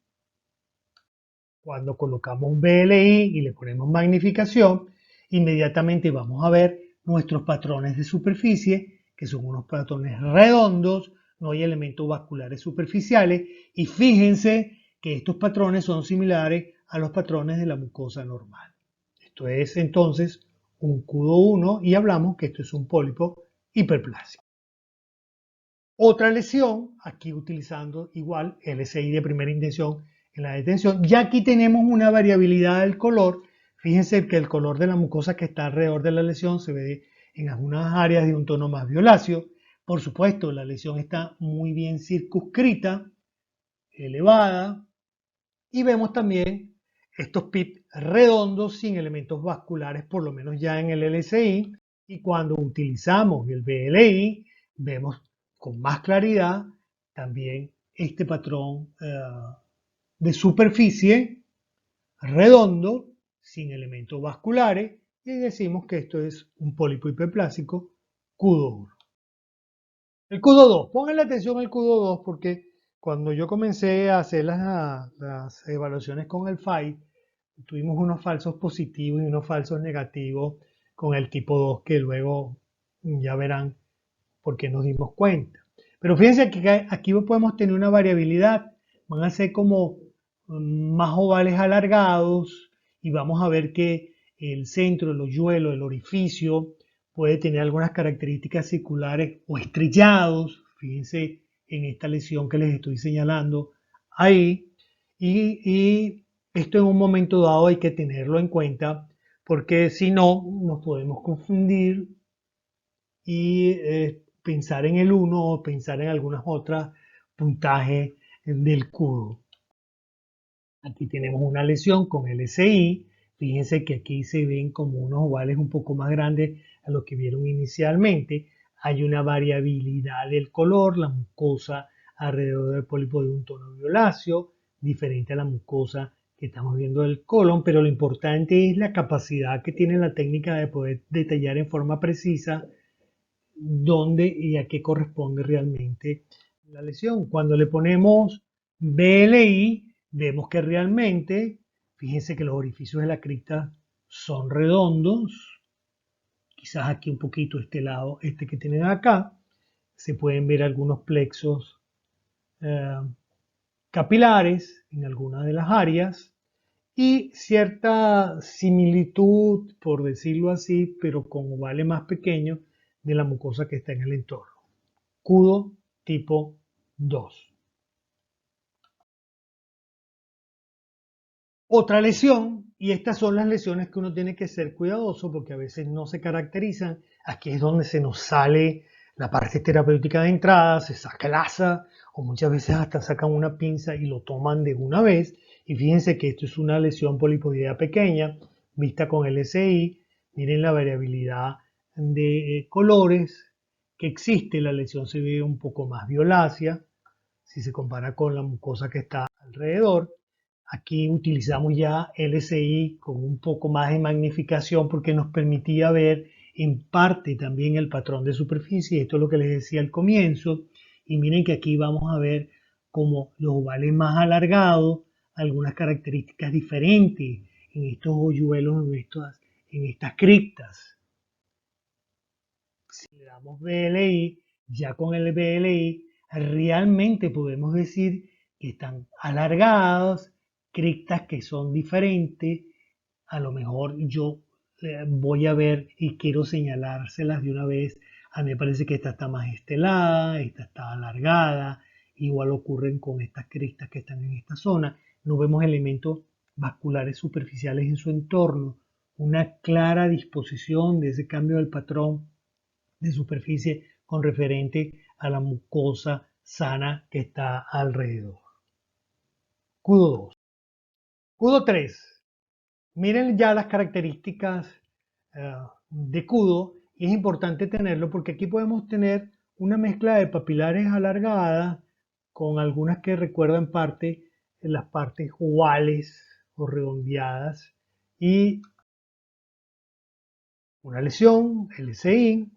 Speaker 3: Cuando colocamos un BLI y le ponemos magnificación, inmediatamente vamos a ver nuestros patrones de superficie, que son unos patrones redondos, no hay elementos vasculares superficiales, y fíjense que estos patrones son similares a los patrones de la mucosa normal. Esto es entonces un CUDO 1 y hablamos que esto es un pólipo hiperplásico. Otra lesión, aquí utilizando igual LCI de primera intención en la detención. Ya aquí tenemos una variabilidad del color. Fíjense que el color de la mucosa que está alrededor de la lesión se ve en algunas áreas de un tono más violáceo. Por supuesto, la lesión está muy bien circunscrita, elevada, y vemos también estos pits redondos sin elementos vasculares, por lo menos ya en el LCI, y cuando utilizamos el BLI, vemos con más claridad también este patrón de superficie redondo, sin elementos vasculares, y decimos que esto es un pólipo hiperplásico CUDO 1. El CUDO 2, pongan atención al CUDO 2 porque cuando yo comencé a hacer las evaluaciones con el FAI, tuvimos unos falsos positivos y unos falsos negativos con el tipo 2 que luego ya verán por qué nos dimos cuenta. Pero fíjense que aquí podemos tener una variabilidad, van a ser como más ovales alargados y vamos a ver que el centro, el hoyuelo, el orificio puede tener algunas características circulares o estrellados, fíjense en esta lesión que les estoy señalando ahí, y esto en un momento dado hay que tenerlo en cuenta porque si no nos podemos confundir y pensar en el 1 o pensar en algunas otras puntajes del CUDO. Aquí tenemos una lesión con LCI. Fíjense que aquí se ven como unos ovales un poco más grandes a los que vieron inicialmente. Hay una variabilidad del color, la mucosa alrededor del pólipo de un tono violáceo, diferente a la mucosa que estamos viendo del colon, pero lo importante es la capacidad que tiene la técnica de poder detallar en forma precisa dónde y a qué corresponde realmente la lesión. Cuando le ponemos BLI, vemos que realmente, fíjense que los orificios de la cripta son redondos, quizás aquí un poquito este lado, este que tienen acá, se pueden ver algunos plexos capilares en algunas de las áreas y cierta similitud, por decirlo así, pero con ovales más pequeños de la mucosa que está en el entorno. CUDO tipo 2. Otra lesión, y estas son las lesiones que uno tiene que ser cuidadoso porque a veces no se caracterizan. Aquí es donde se nos sale la parte terapéutica de entrada, se saca el asa o muchas veces hasta sacan una pinza y lo toman de una vez. Y fíjense que esto es una lesión polipoidea pequeña vista con LSI. Miren la variabilidad de colores que existe. La lesión se ve un poco más violácea si se compara con la mucosa que está alrededor. Aquí utilizamos ya LSI con un poco más de magnificación porque nos permitía ver en parte también el patrón de superficie. Esto es lo que les decía al comienzo. Y miren que aquí vamos a ver como los ovales más alargados, algunas características diferentes en estos hoyuelos, en estas criptas. Si le damos BLI, ya con el BLI, realmente podemos decir que están alargados, criptas que son diferentes. A lo mejor yo voy a ver y quiero señalárselas de una vez. A mí me parece que esta está más estelada, esta está alargada. Igual ocurren con estas cristas que están en esta zona. No vemos elementos vasculares superficiales en su entorno. Una clara disposición de ese cambio del patrón de superficie con referente a la mucosa sana que está alrededor. Cudo 2. Cudo 3. Miren ya las características de cudo y es importante tenerlo porque aquí podemos tener una mezcla de papilares alargadas con algunas que recuerdan parte en las partes ovales o redondeadas y una lesión, LSI.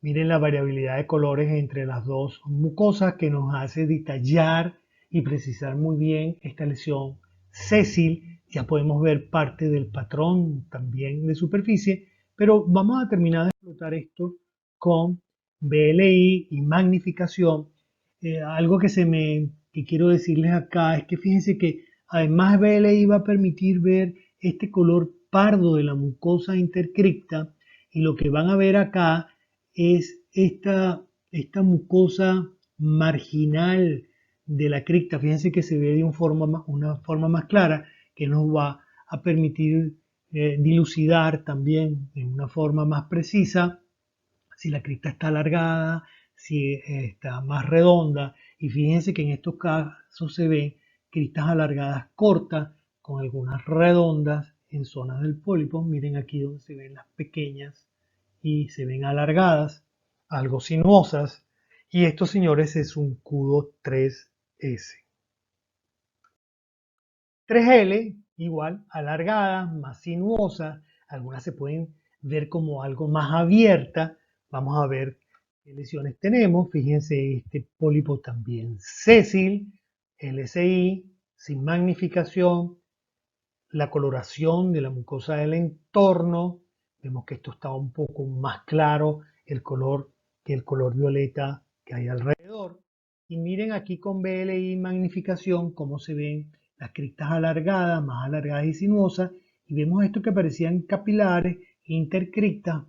Speaker 3: Miren la variabilidad de colores entre las dos mucosas que nos hace detallar y precisar muy bien esta lesión sésil. Ya podemos ver parte del patrón también de superficie, pero vamos a terminar de explotar esto con BLI y magnificación. Algo que quiero decirles acá es que fíjense que además BLI va a permitir ver este color pardo de la mucosa intercripta y lo que van a ver acá es esta mucosa marginal de la cripta. Fíjense que se ve de una forma más clara que nos va a permitir dilucidar también de una forma más precisa si la cripta está alargada, si está más redonda. Y fíjense que en estos casos se ven cristas alargadas cortas con algunas redondas en zonas del pólipo. Miren aquí donde se ven las pequeñas y se ven alargadas, algo sinuosas, y esto, señores, es un cudo 3S. 3L, igual, alargadas, más sinuosas, algunas se pueden ver como algo más abierta. Vamos a ver qué lesiones tenemos. Fíjense, este pólipo también sésil, LSI, sin magnificación, la coloración de la mucosa del entorno. Vemos que esto está un poco más claro el color que el color violeta que hay alrededor. Y miren aquí con BLI magnificación cómo se ven las cristas alargadas, más alargadas y sinuosas. Y vemos esto que parecían capilares, intercristas,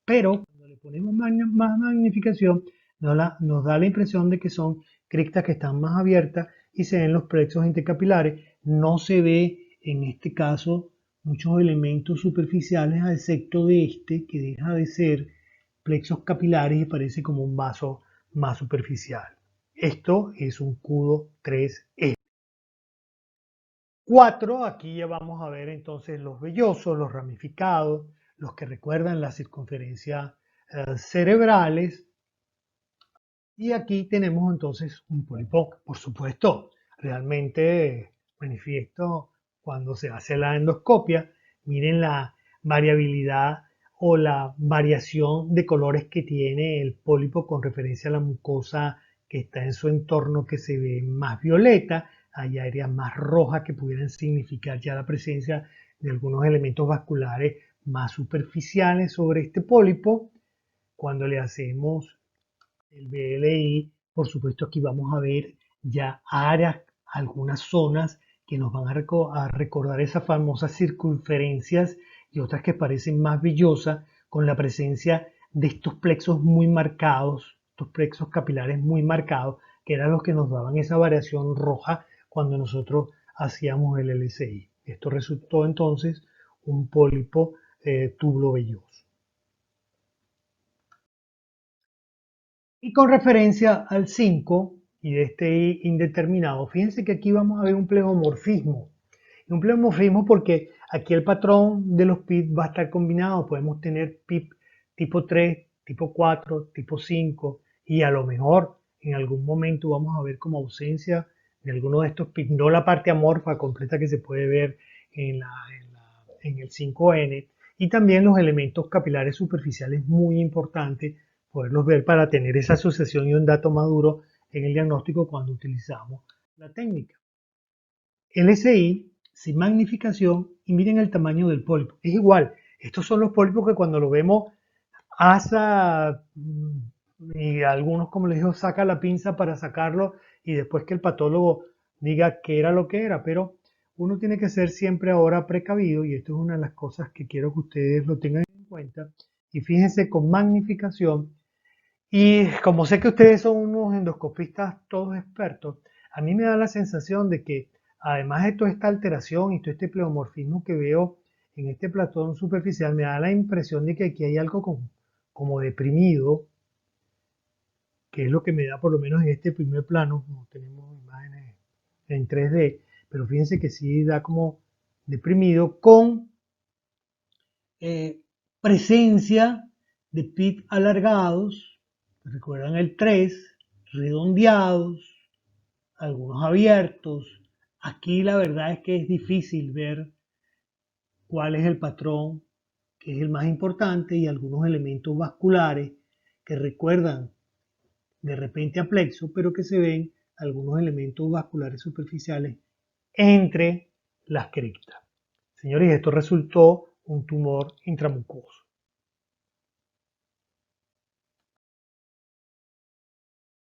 Speaker 3: pero cuando le ponemos más magnificación nos da la impresión de que son cristas que están más abiertas y se ven los plexos intercapilares. No se ve en este caso muchos elementos superficiales, a excepto de este que deja de ser plexos capilares y parece como un vaso más superficial. Esto es un cudo 3E. 4, aquí ya vamos a ver entonces los vellosos, los ramificados, los que recuerdan las circunferencias cerebrales. Y aquí tenemos entonces un pólipo, por supuesto, realmente manifiesto cuando se hace la endoscopia. Miren la variabilidad o la variación de colores que tiene el pólipo con referencia a la mucosa que está en su entorno, que se ve más violeta. Hay áreas más rojas que pudieran significar ya la presencia de algunos elementos vasculares más superficiales sobre este pólipo. Cuando le hacemos el BLI, por supuesto aquí vamos a ver ya áreas, algunas zonas que nos van a recordar esas famosas circunferencias y otras que parecen más villosas con la presencia de estos plexos muy marcados estos plexos capilares muy marcados, que eran los que nos daban esa variación roja cuando nosotros hacíamos el LCI. Esto resultó entonces un pólipo tubulovelloso. Y con referencia al 5 y de este indeterminado, fíjense que aquí vamos a ver un pleomorfismo. Un pleomorfismo porque aquí el patrón de los PIP va a estar combinado. Podemos tener PIP tipo 3, tipo 4, tipo 5 y a lo mejor en algún momento vamos a ver como ausencia de alguno de estos PIP, no la parte amorfa completa que se puede ver en el 5N, y también los elementos capilares superficiales muy importantes poderlos ver para tener esa asociación y un dato maduro en el diagnóstico cuando utilizamos la técnica. LSI sin magnificación y miren el tamaño del pólipo. Es igual, estos son los pólipos que cuando lo vemos asa y algunos, como les digo, saca la pinza para sacarlo y después que el patólogo diga qué era lo que era, pero uno tiene que ser siempre ahora precavido y esto es una de las cosas que quiero que ustedes lo tengan en cuenta y fíjense con magnificación. Y como sé que ustedes son unos endoscopistas todos expertos, a mí me da la sensación de que además de toda esta alteración y todo este pleomorfismo que veo en este platón superficial, me da la impresión de que aquí hay algo como deprimido, que es lo que me da por lo menos en este primer plano. No tenemos imágenes en 3D, pero fíjense que sí da como deprimido con presencia de pit alargados. Recuerdan el 3, redondeados, algunos abiertos. Aquí la verdad es que es difícil ver cuál es el patrón que es el más importante y algunos elementos vasculares que recuerdan de repente a plexo, pero que se ven algunos elementos vasculares superficiales entre las criptas. Señores, esto resultó un tumor intramucoso.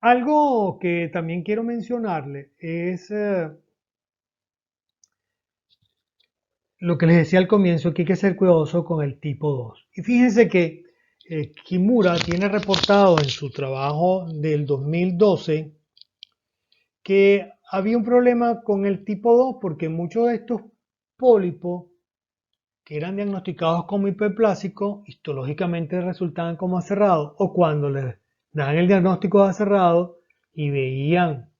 Speaker 3: Algo que también quiero mencionarle es lo que les decía al comienzo, que hay que ser cuidadoso con el tipo 2. Y fíjense que Kimura tiene reportado en su trabajo del 2012 que había un problema con el tipo 2 porque muchos de estos pólipos que eran diagnosticados como hiperplásicos histológicamente resultaban como aserrados, o cuando les dan el diagnóstico de aserrado y veían,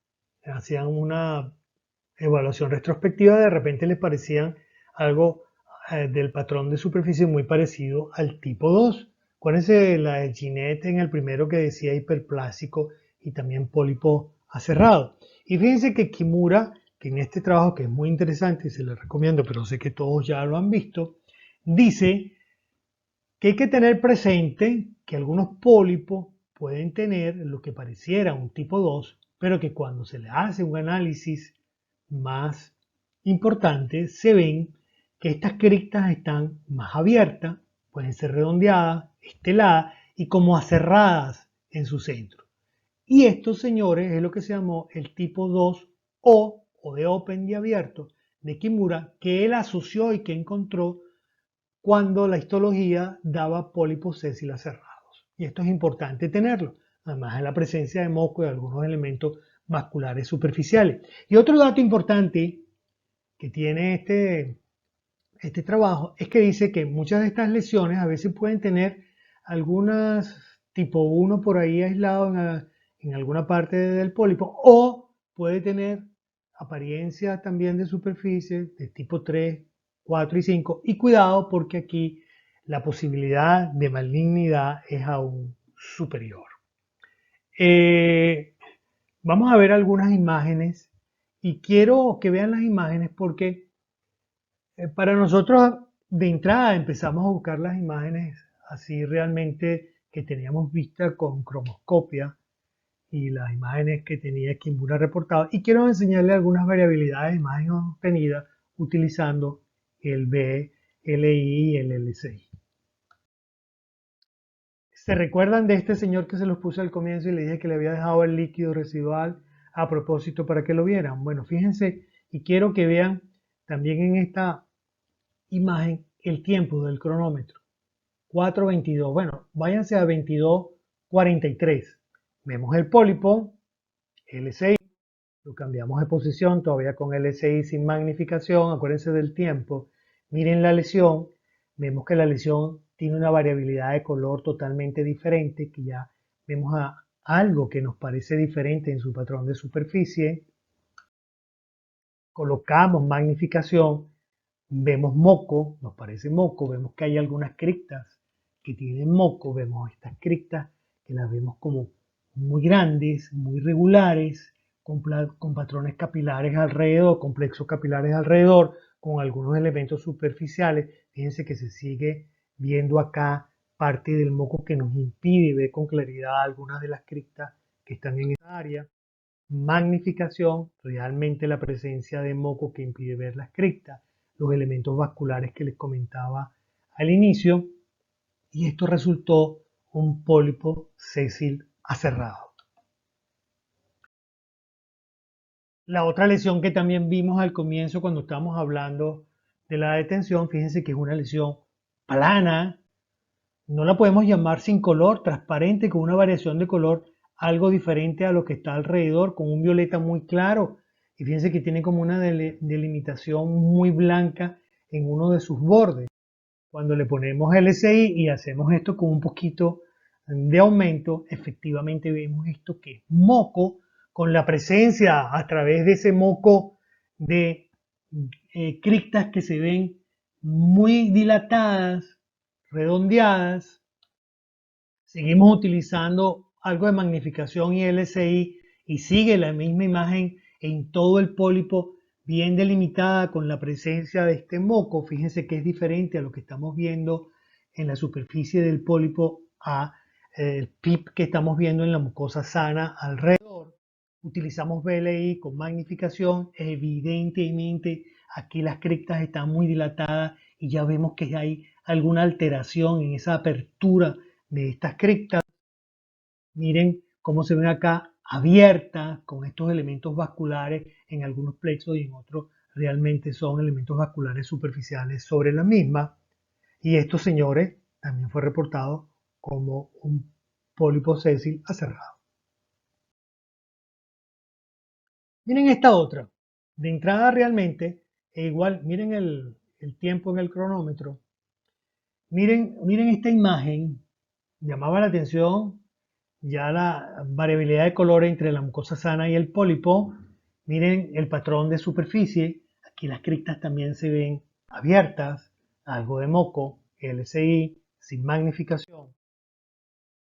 Speaker 3: hacían una evaluación retrospectiva, de repente les parecían algo del patrón de superficie muy parecido al tipo 2. Acuérdense la de Ginette en el primero que decía hiperplásico y también pólipo aserrado. Y fíjense que Kimura, que en este trabajo que es muy interesante y se les recomiendo, pero sé que todos ya lo han visto, dice que hay que tener presente que algunos pólipos pueden tener lo que pareciera un tipo 2, pero que cuando se le hace un análisis más importante, se ven que estas criptas están más abiertas, pueden ser redondeadas, esteladas y como aserradas en su centro. Y estos, señores, es lo que se llamó el tipo 2O o de open y abierto de Kimura, que él asoció y que encontró cuando la histología daba pólipos sésiles cerrados. Y esto es importante tenerlo, además de la presencia de moco y algunos elementos vasculares superficiales. Y otro dato importante que tiene este trabajo es que dice que muchas de estas lesiones a veces pueden tener algunas tipo 1 por ahí aislado en alguna parte del pólipo, o puede tener apariencia también de superficie de tipo 3, 4 y 5, y cuidado porque aquí la posibilidad de malignidad es aún superior. Vamos a ver algunas imágenes y quiero que vean las imágenes porque para nosotros de entrada empezamos a buscar las imágenes así realmente que teníamos vista con cromoscopia y las imágenes que tenía Kimura reportado, y quiero enseñarles algunas variabilidades de imágenes obtenidas utilizando el BLI y el LCI. ¿Se recuerdan de este señor que se los puse al comienzo y le dije que le había dejado el líquido residual a propósito para que lo vieran? Bueno, fíjense y quiero que vean también en esta imagen el tiempo del cronómetro. 4:22. Bueno, váyanse a 22:43. Vemos el pólipo, LCI, lo cambiamos de posición, todavía con LCI sin magnificación, acuérdense del tiempo. Miren la lesión, vemos que la lesión tiene una variabilidad de color totalmente diferente, que ya vemos algo que nos parece diferente en su patrón de superficie. Colocamos magnificación, vemos moco, nos parece moco, vemos que hay algunas criptas que tienen moco, vemos estas criptas que las vemos como muy grandes, muy regulares, con patrones capilares alrededor, complexos capilares alrededor, con algunos elementos superficiales. Fíjense que se sigue viendo acá parte del moco que nos impide ver con claridad algunas de las criptas que están en esa área. Magnificación, realmente la presencia de moco que impide ver las criptas, los elementos vasculares que les comentaba al inicio, y esto resultó un pólipo sésil aserrado. La otra lesión que también vimos al comienzo cuando estábamos hablando de la detención, fíjense que es una lesión plana, no la podemos llamar sin color, transparente, con una variación de color algo diferente a lo que está alrededor, con un violeta muy claro. Y fíjense que tiene como una delimitación muy blanca en uno de sus bordes. Cuando le ponemos LCI y hacemos esto con un poquito de aumento, efectivamente vemos esto que es moco, con la presencia a través de ese moco de criptas que se ven muy dilatadas, redondeadas. Seguimos utilizando algo de magnificación y LCI y sigue la misma imagen en todo el pólipo, bien delimitada con la presencia de este moco. Fíjense que es diferente a lo que estamos viendo en la superficie del pólipo a el PIP que estamos viendo en la mucosa sana alrededor. Utilizamos BLI con magnificación. Evidentemente aquí las criptas están muy dilatadas y ya vemos que hay alguna alteración en esa apertura de estas criptas. Miren cómo se ven acá abiertas con estos elementos vasculares en algunos plexos y en otros realmente son elementos vasculares superficiales sobre la misma. Y esto, señores, también fue reportado como un pólipo sésil aserrado. Miren esta otra. De entrada realmente, e igual, miren el tiempo en el cronómetro. Miren esta imagen, llamaba la atención ya la variabilidad de color entre la mucosa sana y el pólipo. Miren el patrón de superficie, aquí las criptas también se ven abiertas, algo de moco, LCI, sin magnificación.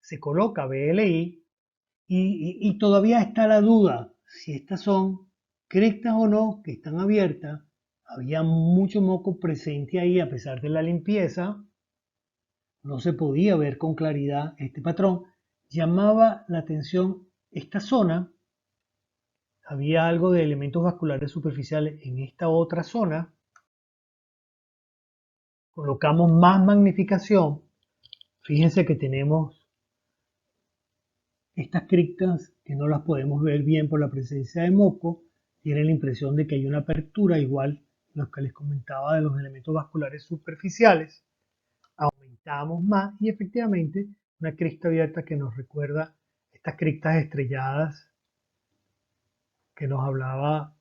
Speaker 3: Se coloca BLI y todavía está la duda si estas son criptas o no, que están abiertas. Había mucho moco presente ahí a pesar de la limpieza. No se podía ver con claridad este patrón. Llamaba la atención esta zona. Había algo de elementos vasculares superficiales en esta otra zona. Colocamos más magnificación. Fíjense que tenemos estas criptas que no las podemos ver bien por la presencia de moco. Tienen la impresión de que hay una apertura, igual lo que les comentaba de los elementos vasculares superficiales. Aumentamos más y efectivamente una crista abierta que nos recuerda estas criptas estrelladas que nos hablaba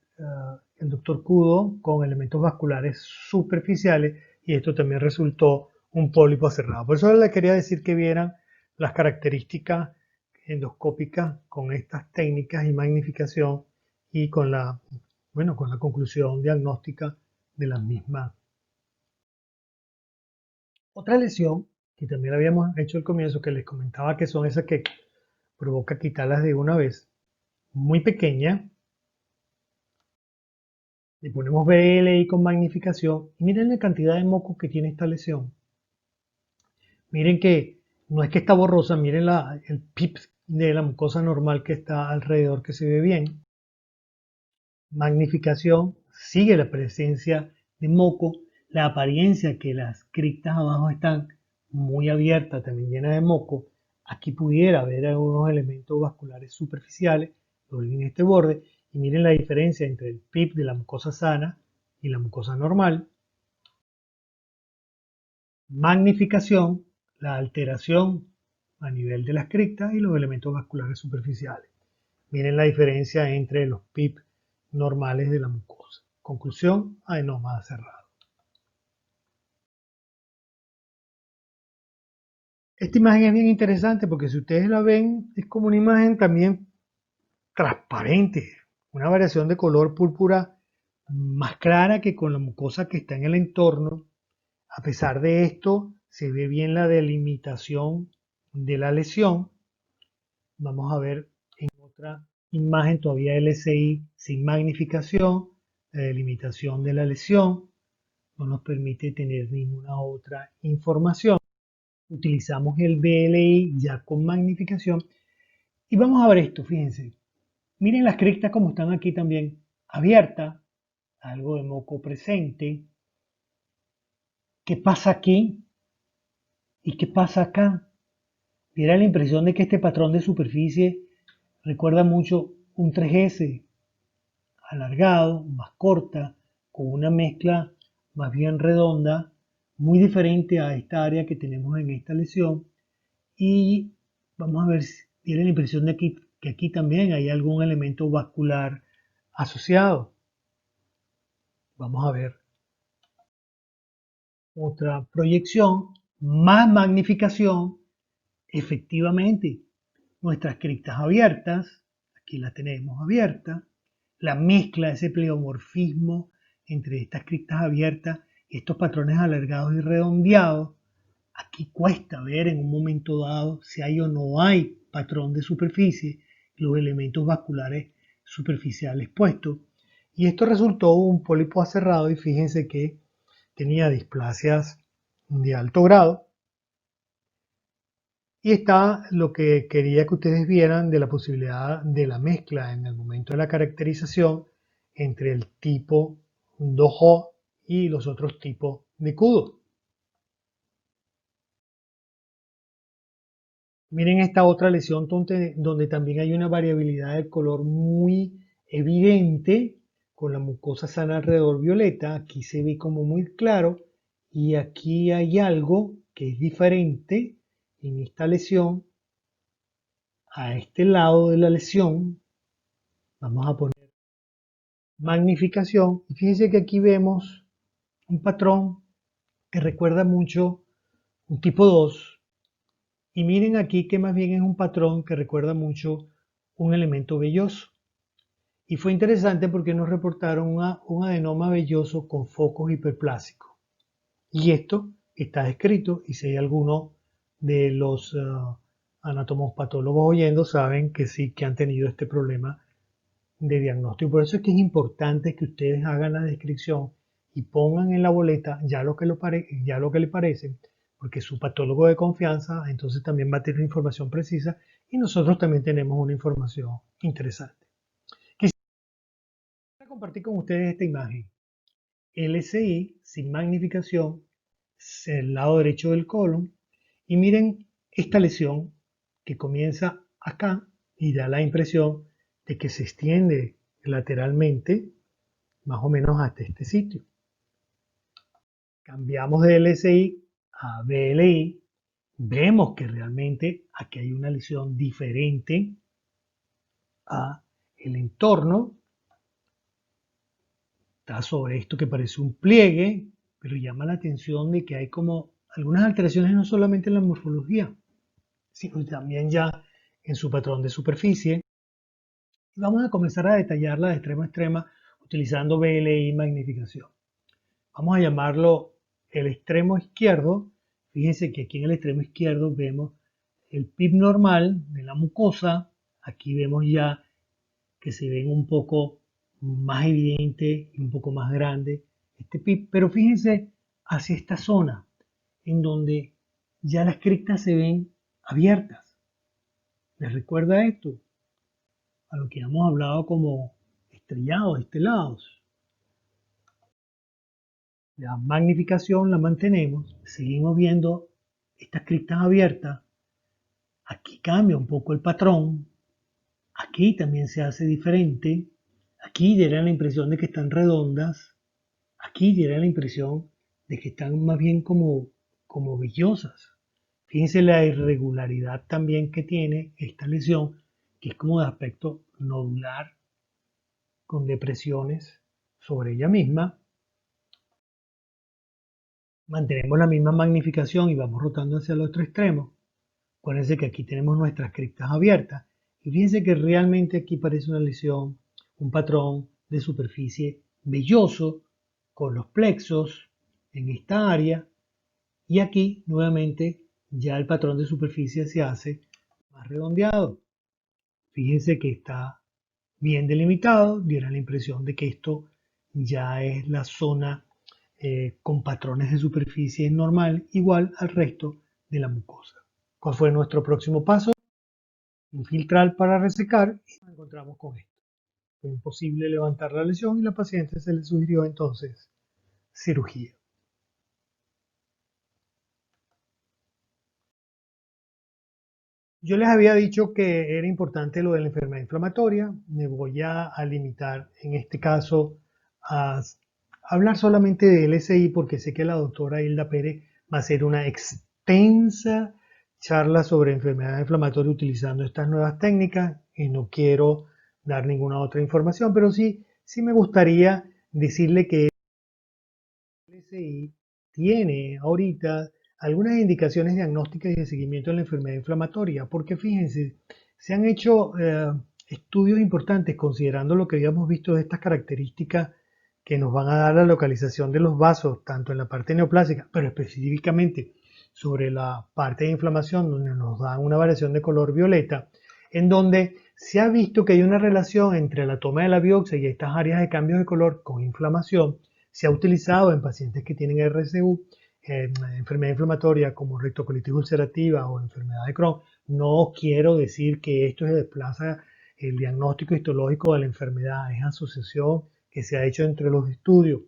Speaker 3: el doctor Kudo con elementos vasculares superficiales y esto también resultó un pólipo cerrado. Por eso les quería decir que vieran las características endoscópicas con estas técnicas y magnificación y con la conclusión diagnóstica de las mismas. Otra lesión que también habíamos hecho al comienzo, que les comentaba que son esas que provoca quitarlas de una vez, muy pequeña. Le ponemos BLI con magnificación y miren la cantidad de moco que tiene esta lesión. Miren que no es que está borrosa, miren el PIP de la mucosa normal que está alrededor que se ve bien. Magnificación, sigue la presencia de moco, la apariencia que las criptas abajo están muy abiertas, también llenas de moco. Aquí pudiera haber algunos elementos vasculares superficiales, en este borde, y miren la diferencia entre el PIP de la mucosa sana y la mucosa normal. Magnificación, la alteración a nivel de las criptas y los elementos vasculares superficiales. Miren la diferencia entre los PIP normales de la mucosa. Conclusión, adenoma cerrado. Esta imagen es bien interesante porque si ustedes la ven, es como una imagen también transparente, una variación de color púrpura más clara que con la mucosa que está en el entorno. A pesar de esto, se ve bien la delimitación de la lesión. Vamos a ver en otra imagen todavía LCI sin magnificación, la delimitación de la lesión. No nos permite tener ninguna otra información. Utilizamos el BLI ya con magnificación. Y vamos a ver esto, fíjense. Miren las criptas como están aquí también abiertas, algo de moco presente. ¿Qué pasa aquí? ¿Y qué pasa acá? Diera la impresión de que este patrón de superficie recuerda mucho un 3S, alargado, más corta, con una mezcla más bien redonda, muy diferente a esta área que tenemos en esta lesión. Y vamos a ver si tiene la impresión de que aquí también hay algún elemento vascular asociado. Vamos a ver otra proyección, más magnificación. Efectivamente, nuestras criptas abiertas, aquí las tenemos abiertas, la mezcla, ese pleomorfismo entre estas criptas abiertas y estos patrones alargados y redondeados. Aquí cuesta ver en un momento dado si hay o no hay patrón de superficie, los elementos vasculares superficiales puestos. Y esto resultó un pólipo aserrado y fíjense que tenía displasias de alto grado. Y está lo que quería que ustedes vieran de la posibilidad de la mezcla en el momento de la caracterización entre el tipo 2O y los otros tipos de kudo. Miren esta otra lesión donde también hay una variabilidad de color muy evidente con la mucosa sana alrededor violeta. Aquí se ve como muy claro y aquí hay algo que es diferente en esta lesión. A este lado de la lesión vamos a poner magnificación y fíjense que aquí vemos un patrón que recuerda mucho un tipo 2. Y miren aquí que más bien es un patrón que recuerda mucho un elemento velloso. Y fue interesante porque nos reportaron un adenoma velloso con focos hiperplásicos. Y esto está descrito y si hay alguno de los anatomos patólogos oyendo saben que sí que han tenido este problema de diagnóstico. Por eso es que es importante que ustedes hagan la descripción y pongan en la boleta ya lo que le parece, porque su patólogo de confianza entonces también va a tener información precisa y nosotros también tenemos una información interesante. Quisiera compartir con ustedes esta imagen. LCI sin magnificación, el lado derecho del colon, y miren esta lesión que comienza acá y da la impresión de que se extiende lateralmente más o menos hasta este sitio. Cambiamos de LSI a BLI, vemos que realmente aquí hay una lesión diferente a el entorno. Está sobre esto que parece un pliegue, pero llama la atención de que hay como algunas alteraciones no solamente en la morfología, sino también ya en su patrón de superficie. Vamos a comenzar a detallarla de extremo a extremo utilizando BLI magnificación. Vamos a llamarlo el extremo izquierdo. Fíjense que aquí en el extremo izquierdo vemos el PIP normal de la mucosa. Aquí vemos ya que se ven un poco más evidente y un poco más grande este PIP. Pero fíjense hacia esta zona en donde ya las criptas se ven abiertas. ¿Les recuerda esto? A lo que hemos hablado como estrellados, estelados. La magnificación la mantenemos, seguimos viendo estas criptas abiertas. Aquí cambia un poco el patrón, aquí también se hace diferente, aquí diera la impresión de que están redondas, aquí diera la impresión de que están más bien como vellosas. Fíjense la irregularidad también que tiene esta lesión, que es como de aspecto nodular, con depresiones sobre ella misma. Mantenemos la misma magnificación y vamos rotando hacia el otro extremo. Acuérdense que aquí tenemos nuestras criptas abiertas. Y fíjense que realmente aquí parece una lesión, un patrón de superficie velloso, con los plexos en esta área. Y aquí nuevamente ya el patrón de superficie se hace más redondeado. Fíjense que está bien delimitado, diera la impresión de que esto ya es la zona con patrones de superficie normal, igual al resto de la mucosa. ¿Cuál fue nuestro próximo paso? Infiltrar para resecar y nos encontramos con esto. Fue imposible levantar la lesión y la paciente se le sugirió entonces cirugía. Yo les había dicho que era importante lo de la enfermedad inflamatoria. Me voy a limitar en este caso a hablar solamente de LSI porque sé que la doctora Hilda Pérez va a hacer una extensa charla sobre enfermedad inflamatoria utilizando estas nuevas técnicas y no quiero dar ninguna otra información, pero sí me gustaría decirle que el LSI tiene ahorita algunas indicaciones diagnósticas y de seguimiento de la enfermedad inflamatoria, porque fíjense, se han hecho estudios importantes considerando lo que habíamos visto de estas características que nos van a dar la localización de los vasos, tanto en la parte neoplásica, pero específicamente sobre la parte de inflamación, donde nos dan una variación de color violeta, en donde se ha visto que hay una relación entre la toma de la biopsia y estas áreas de cambio de color con inflamación. Se ha utilizado en pacientes que tienen RCU, enfermedad inflamatoria como rectocolitis ulcerativa o enfermedad de Crohn. No quiero decir que esto se desplaza el diagnóstico histológico de la enfermedad, es asociación que se ha hecho entre los estudios,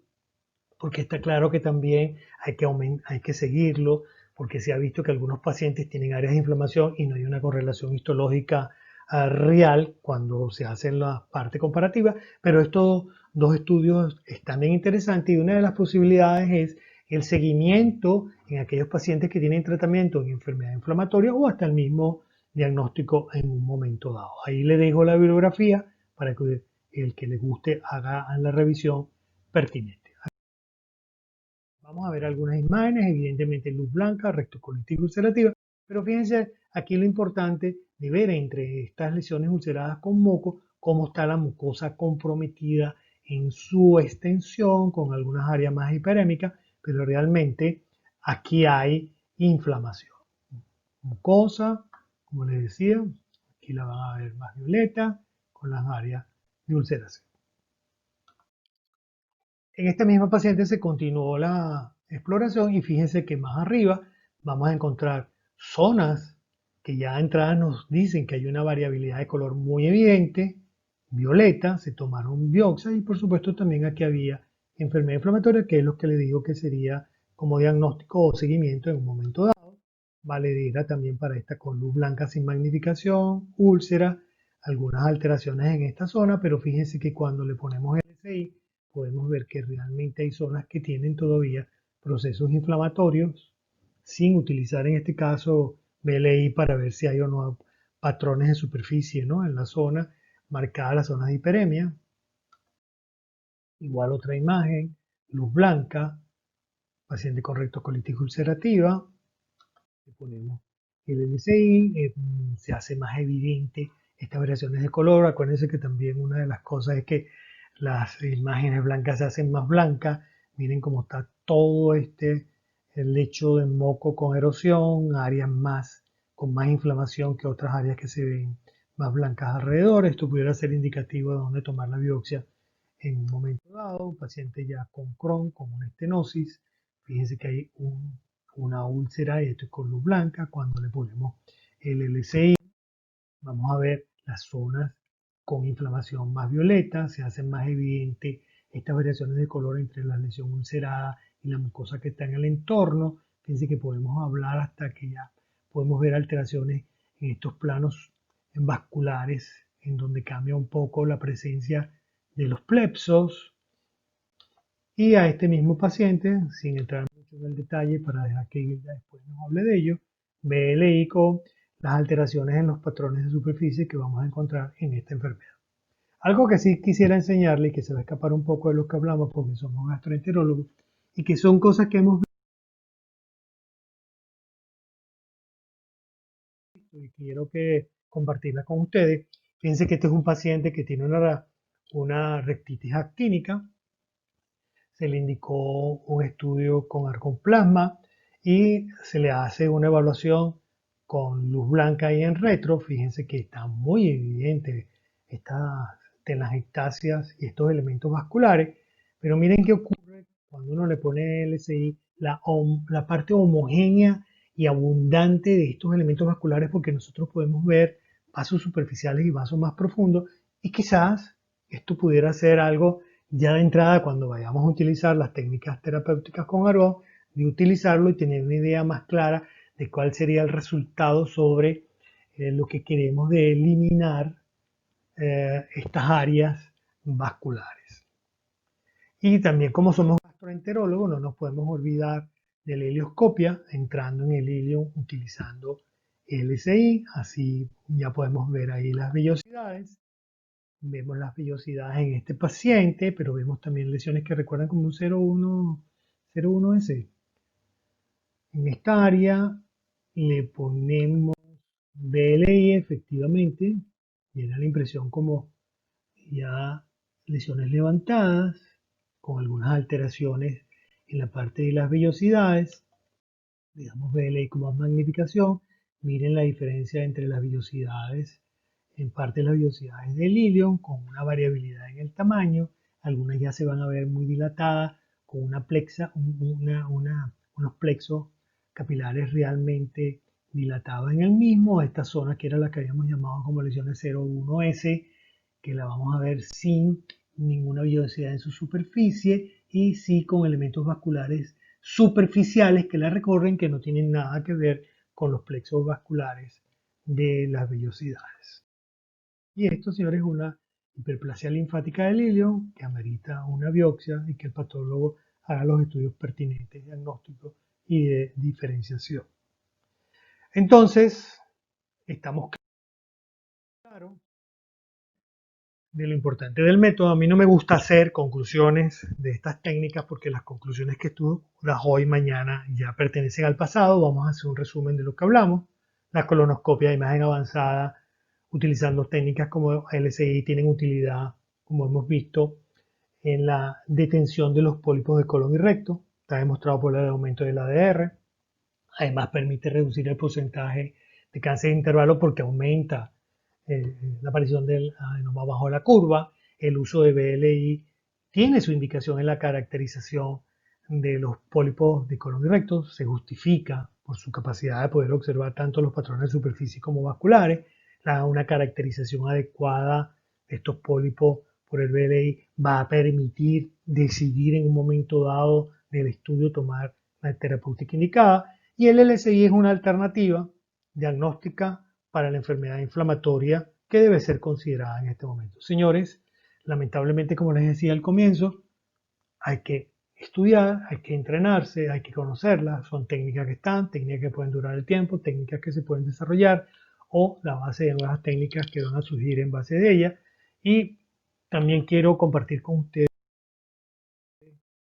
Speaker 3: porque está claro que también hay que seguirlo, porque se ha visto que algunos pacientes tienen áreas de inflamación y no hay una correlación histológica real cuando se hace la parte comparativa, pero estos dos estudios están bien interesantes y una de las posibilidades es el seguimiento en aquellos pacientes que tienen tratamiento en enfermedad inflamatoria o hasta el mismo diagnóstico en un momento dado. Ahí le dejo la bibliografía para que el que le guste haga la revisión pertinente. Vamos a ver algunas imágenes, evidentemente luz blanca, rectocolitis ulcerativa, pero fíjense aquí lo importante de ver entre estas lesiones ulceradas con moco, cómo está la mucosa comprometida en su extensión, con algunas áreas más hiperémicas, pero realmente aquí hay inflamación. Mucosa, como les decía, aquí la van a ver más violeta, con las áreas de ulceración. En este mismo paciente se continuó la exploración y fíjense que más arriba vamos a encontrar zonas que ya de entrada nos dicen que hay una variabilidad de color muy evidente, violeta, se tomaron biopsias y por supuesto también aquí había enfermedad inflamatoria, que es lo que le digo que sería como diagnóstico o seguimiento en un momento dado. Valedera también para esta con luz blanca sin magnificación, úlcera, algunas alteraciones en esta zona, pero fíjense que cuando le ponemos LSI podemos ver que realmente hay zonas que tienen todavía procesos inflamatorios sin utilizar en este caso BLI para ver si hay o no patrones de superficie, ¿no? En la zona, marcada la zona de hiperemia. Igual otra imagen, luz blanca, paciente con rectocolitis ulcerativa. Le ponemos el LCI, se hace más evidente estas variaciones de color. Acuérdense que también una de las cosas es que las imágenes blancas se hacen más blancas. Miren cómo está todo el lecho de moco con erosión, áreas más con más inflamación que otras áreas que se ven más blancas alrededor. Esto pudiera ser indicativo de dónde tomar la biopsia en un momento dado. Un paciente ya con Crohn, con una estenosis. Fíjense que hay una úlcera, y esto es con luz blanca. Cuando le ponemos el LCI, vamos a ver las zonas con inflamación más violeta, se hacen más evidentes estas variaciones de color entre la lesión ulcerada y la mucosa que está en el entorno. Fíjense que podemos hablar hasta que ya podemos ver alteraciones en estos planos vasculares, en donde cambia un poco la presencia de los plexos. Y a este mismo paciente, sin entrar mucho en el detalle para dejar que después nos hable de ello, BLI con las alteraciones en los patrones de superficie que vamos a encontrar en esta enfermedad. Algo que sí quisiera enseñarle y que se va a escapar un poco de lo que hablamos porque somos gastroenterólogos y que son cosas que hemos visto y quiero que compartirlas con ustedes. Fíjense que este es un paciente que tiene una rectitis actínica. Se le indicó un estudio con arcoplasma y se le hace una evaluación con luz blanca y en retro. Fíjense que está muy evidente estas telangiectasias y estos elementos vasculares, pero miren qué ocurre cuando uno le pone LSI, la parte homogénea y abundante de estos elementos vasculares, porque nosotros podemos ver vasos superficiales y vasos más profundos, y quizás esto pudiera ser algo ya de entrada cuando vayamos a utilizar las técnicas terapéuticas con argón, de utilizarlo y tener una idea más clara de cuál sería el resultado sobre lo que queremos de eliminar estas áreas vasculares. Y también como somos gastroenterólogos no nos podemos olvidar de la ileoscopia, entrando en el ilio utilizando LSI, así ya podemos ver ahí las vellosidades. Vemos las vellosidades en este paciente, pero vemos también lesiones que recuerdan como un 0,1S. En esta área le ponemos BLI efectivamente, y da la impresión como ya lesiones levantadas, con algunas alteraciones en la parte de las vellosidades. Le damos BLI con más magnificación. Miren la diferencia entre las vellosidades, en parte las vellosidades del ilion, con una variabilidad en el tamaño. Algunas ya se van a ver muy dilatadas, con una plexa, unos plexos capilares realmente dilatados en el mismo. Esta zona que era la que habíamos llamado como lesiones 0,1S, que la vamos a ver sin ninguna vellosidad en su superficie y sí con elementos vasculares superficiales que la recorren, que no tienen nada que ver con los plexos vasculares de las vellosidades. Y esto, señores, es una hiperplasia linfática del ilion que amerita una biopsia y que el patólogo haga los estudios pertinentes, diagnósticos y de diferenciación. Entonces, estamos claros de lo importante del método. A mí no me gusta hacer conclusiones de estas técnicas porque las conclusiones que tú das hoy, mañana, ya pertenecen al pasado. Vamos a hacer un resumen de lo que hablamos. La colonoscopia de imagen avanzada, utilizando técnicas como LSI, tienen utilidad, como hemos visto, en la detención de los pólipos de colon y recto. Está demostrado por el aumento del ADR. Además, permite reducir el porcentaje de cáncer de intervalo porque aumenta la aparición del adenoma bajo la curva. El uso de BLI tiene su indicación en la caracterización de los pólipos de colon y recto. Se justifica por su capacidad de poder observar tanto los patrones de superficie como vasculares. Una caracterización adecuada de estos pólipos por el BLI va a permitir decidir en un momento dado del estudio tomar la terapéutica indicada. Y el LSI es una alternativa diagnóstica para la enfermedad inflamatoria que debe ser considerada en este momento. Señores, lamentablemente, como les decía al comienzo, hay que estudiar, hay que entrenarse, hay que conocerlas. Son técnicas que están, técnicas que pueden durar el tiempo, técnicas que se pueden desarrollar o la base de nuevas técnicas que van a surgir en base de ellas. Y también quiero compartir con ustedes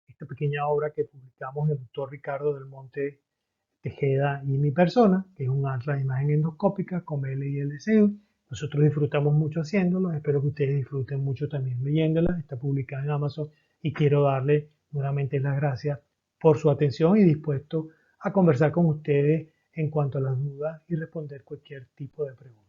Speaker 3: esta pequeña obra que publicamos el doctor Ricardo del Monte Tejeda y mi persona, que es un atlas de imagen endoscópica con BLI y LSI. Nosotros disfrutamos mucho haciéndolo, espero que ustedes disfruten mucho también leyéndola. Está publicada en Amazon y quiero darle nuevamente las gracias por su atención y dispuesto a conversar con ustedes en cuanto a las dudas y responder cualquier tipo de pregunta.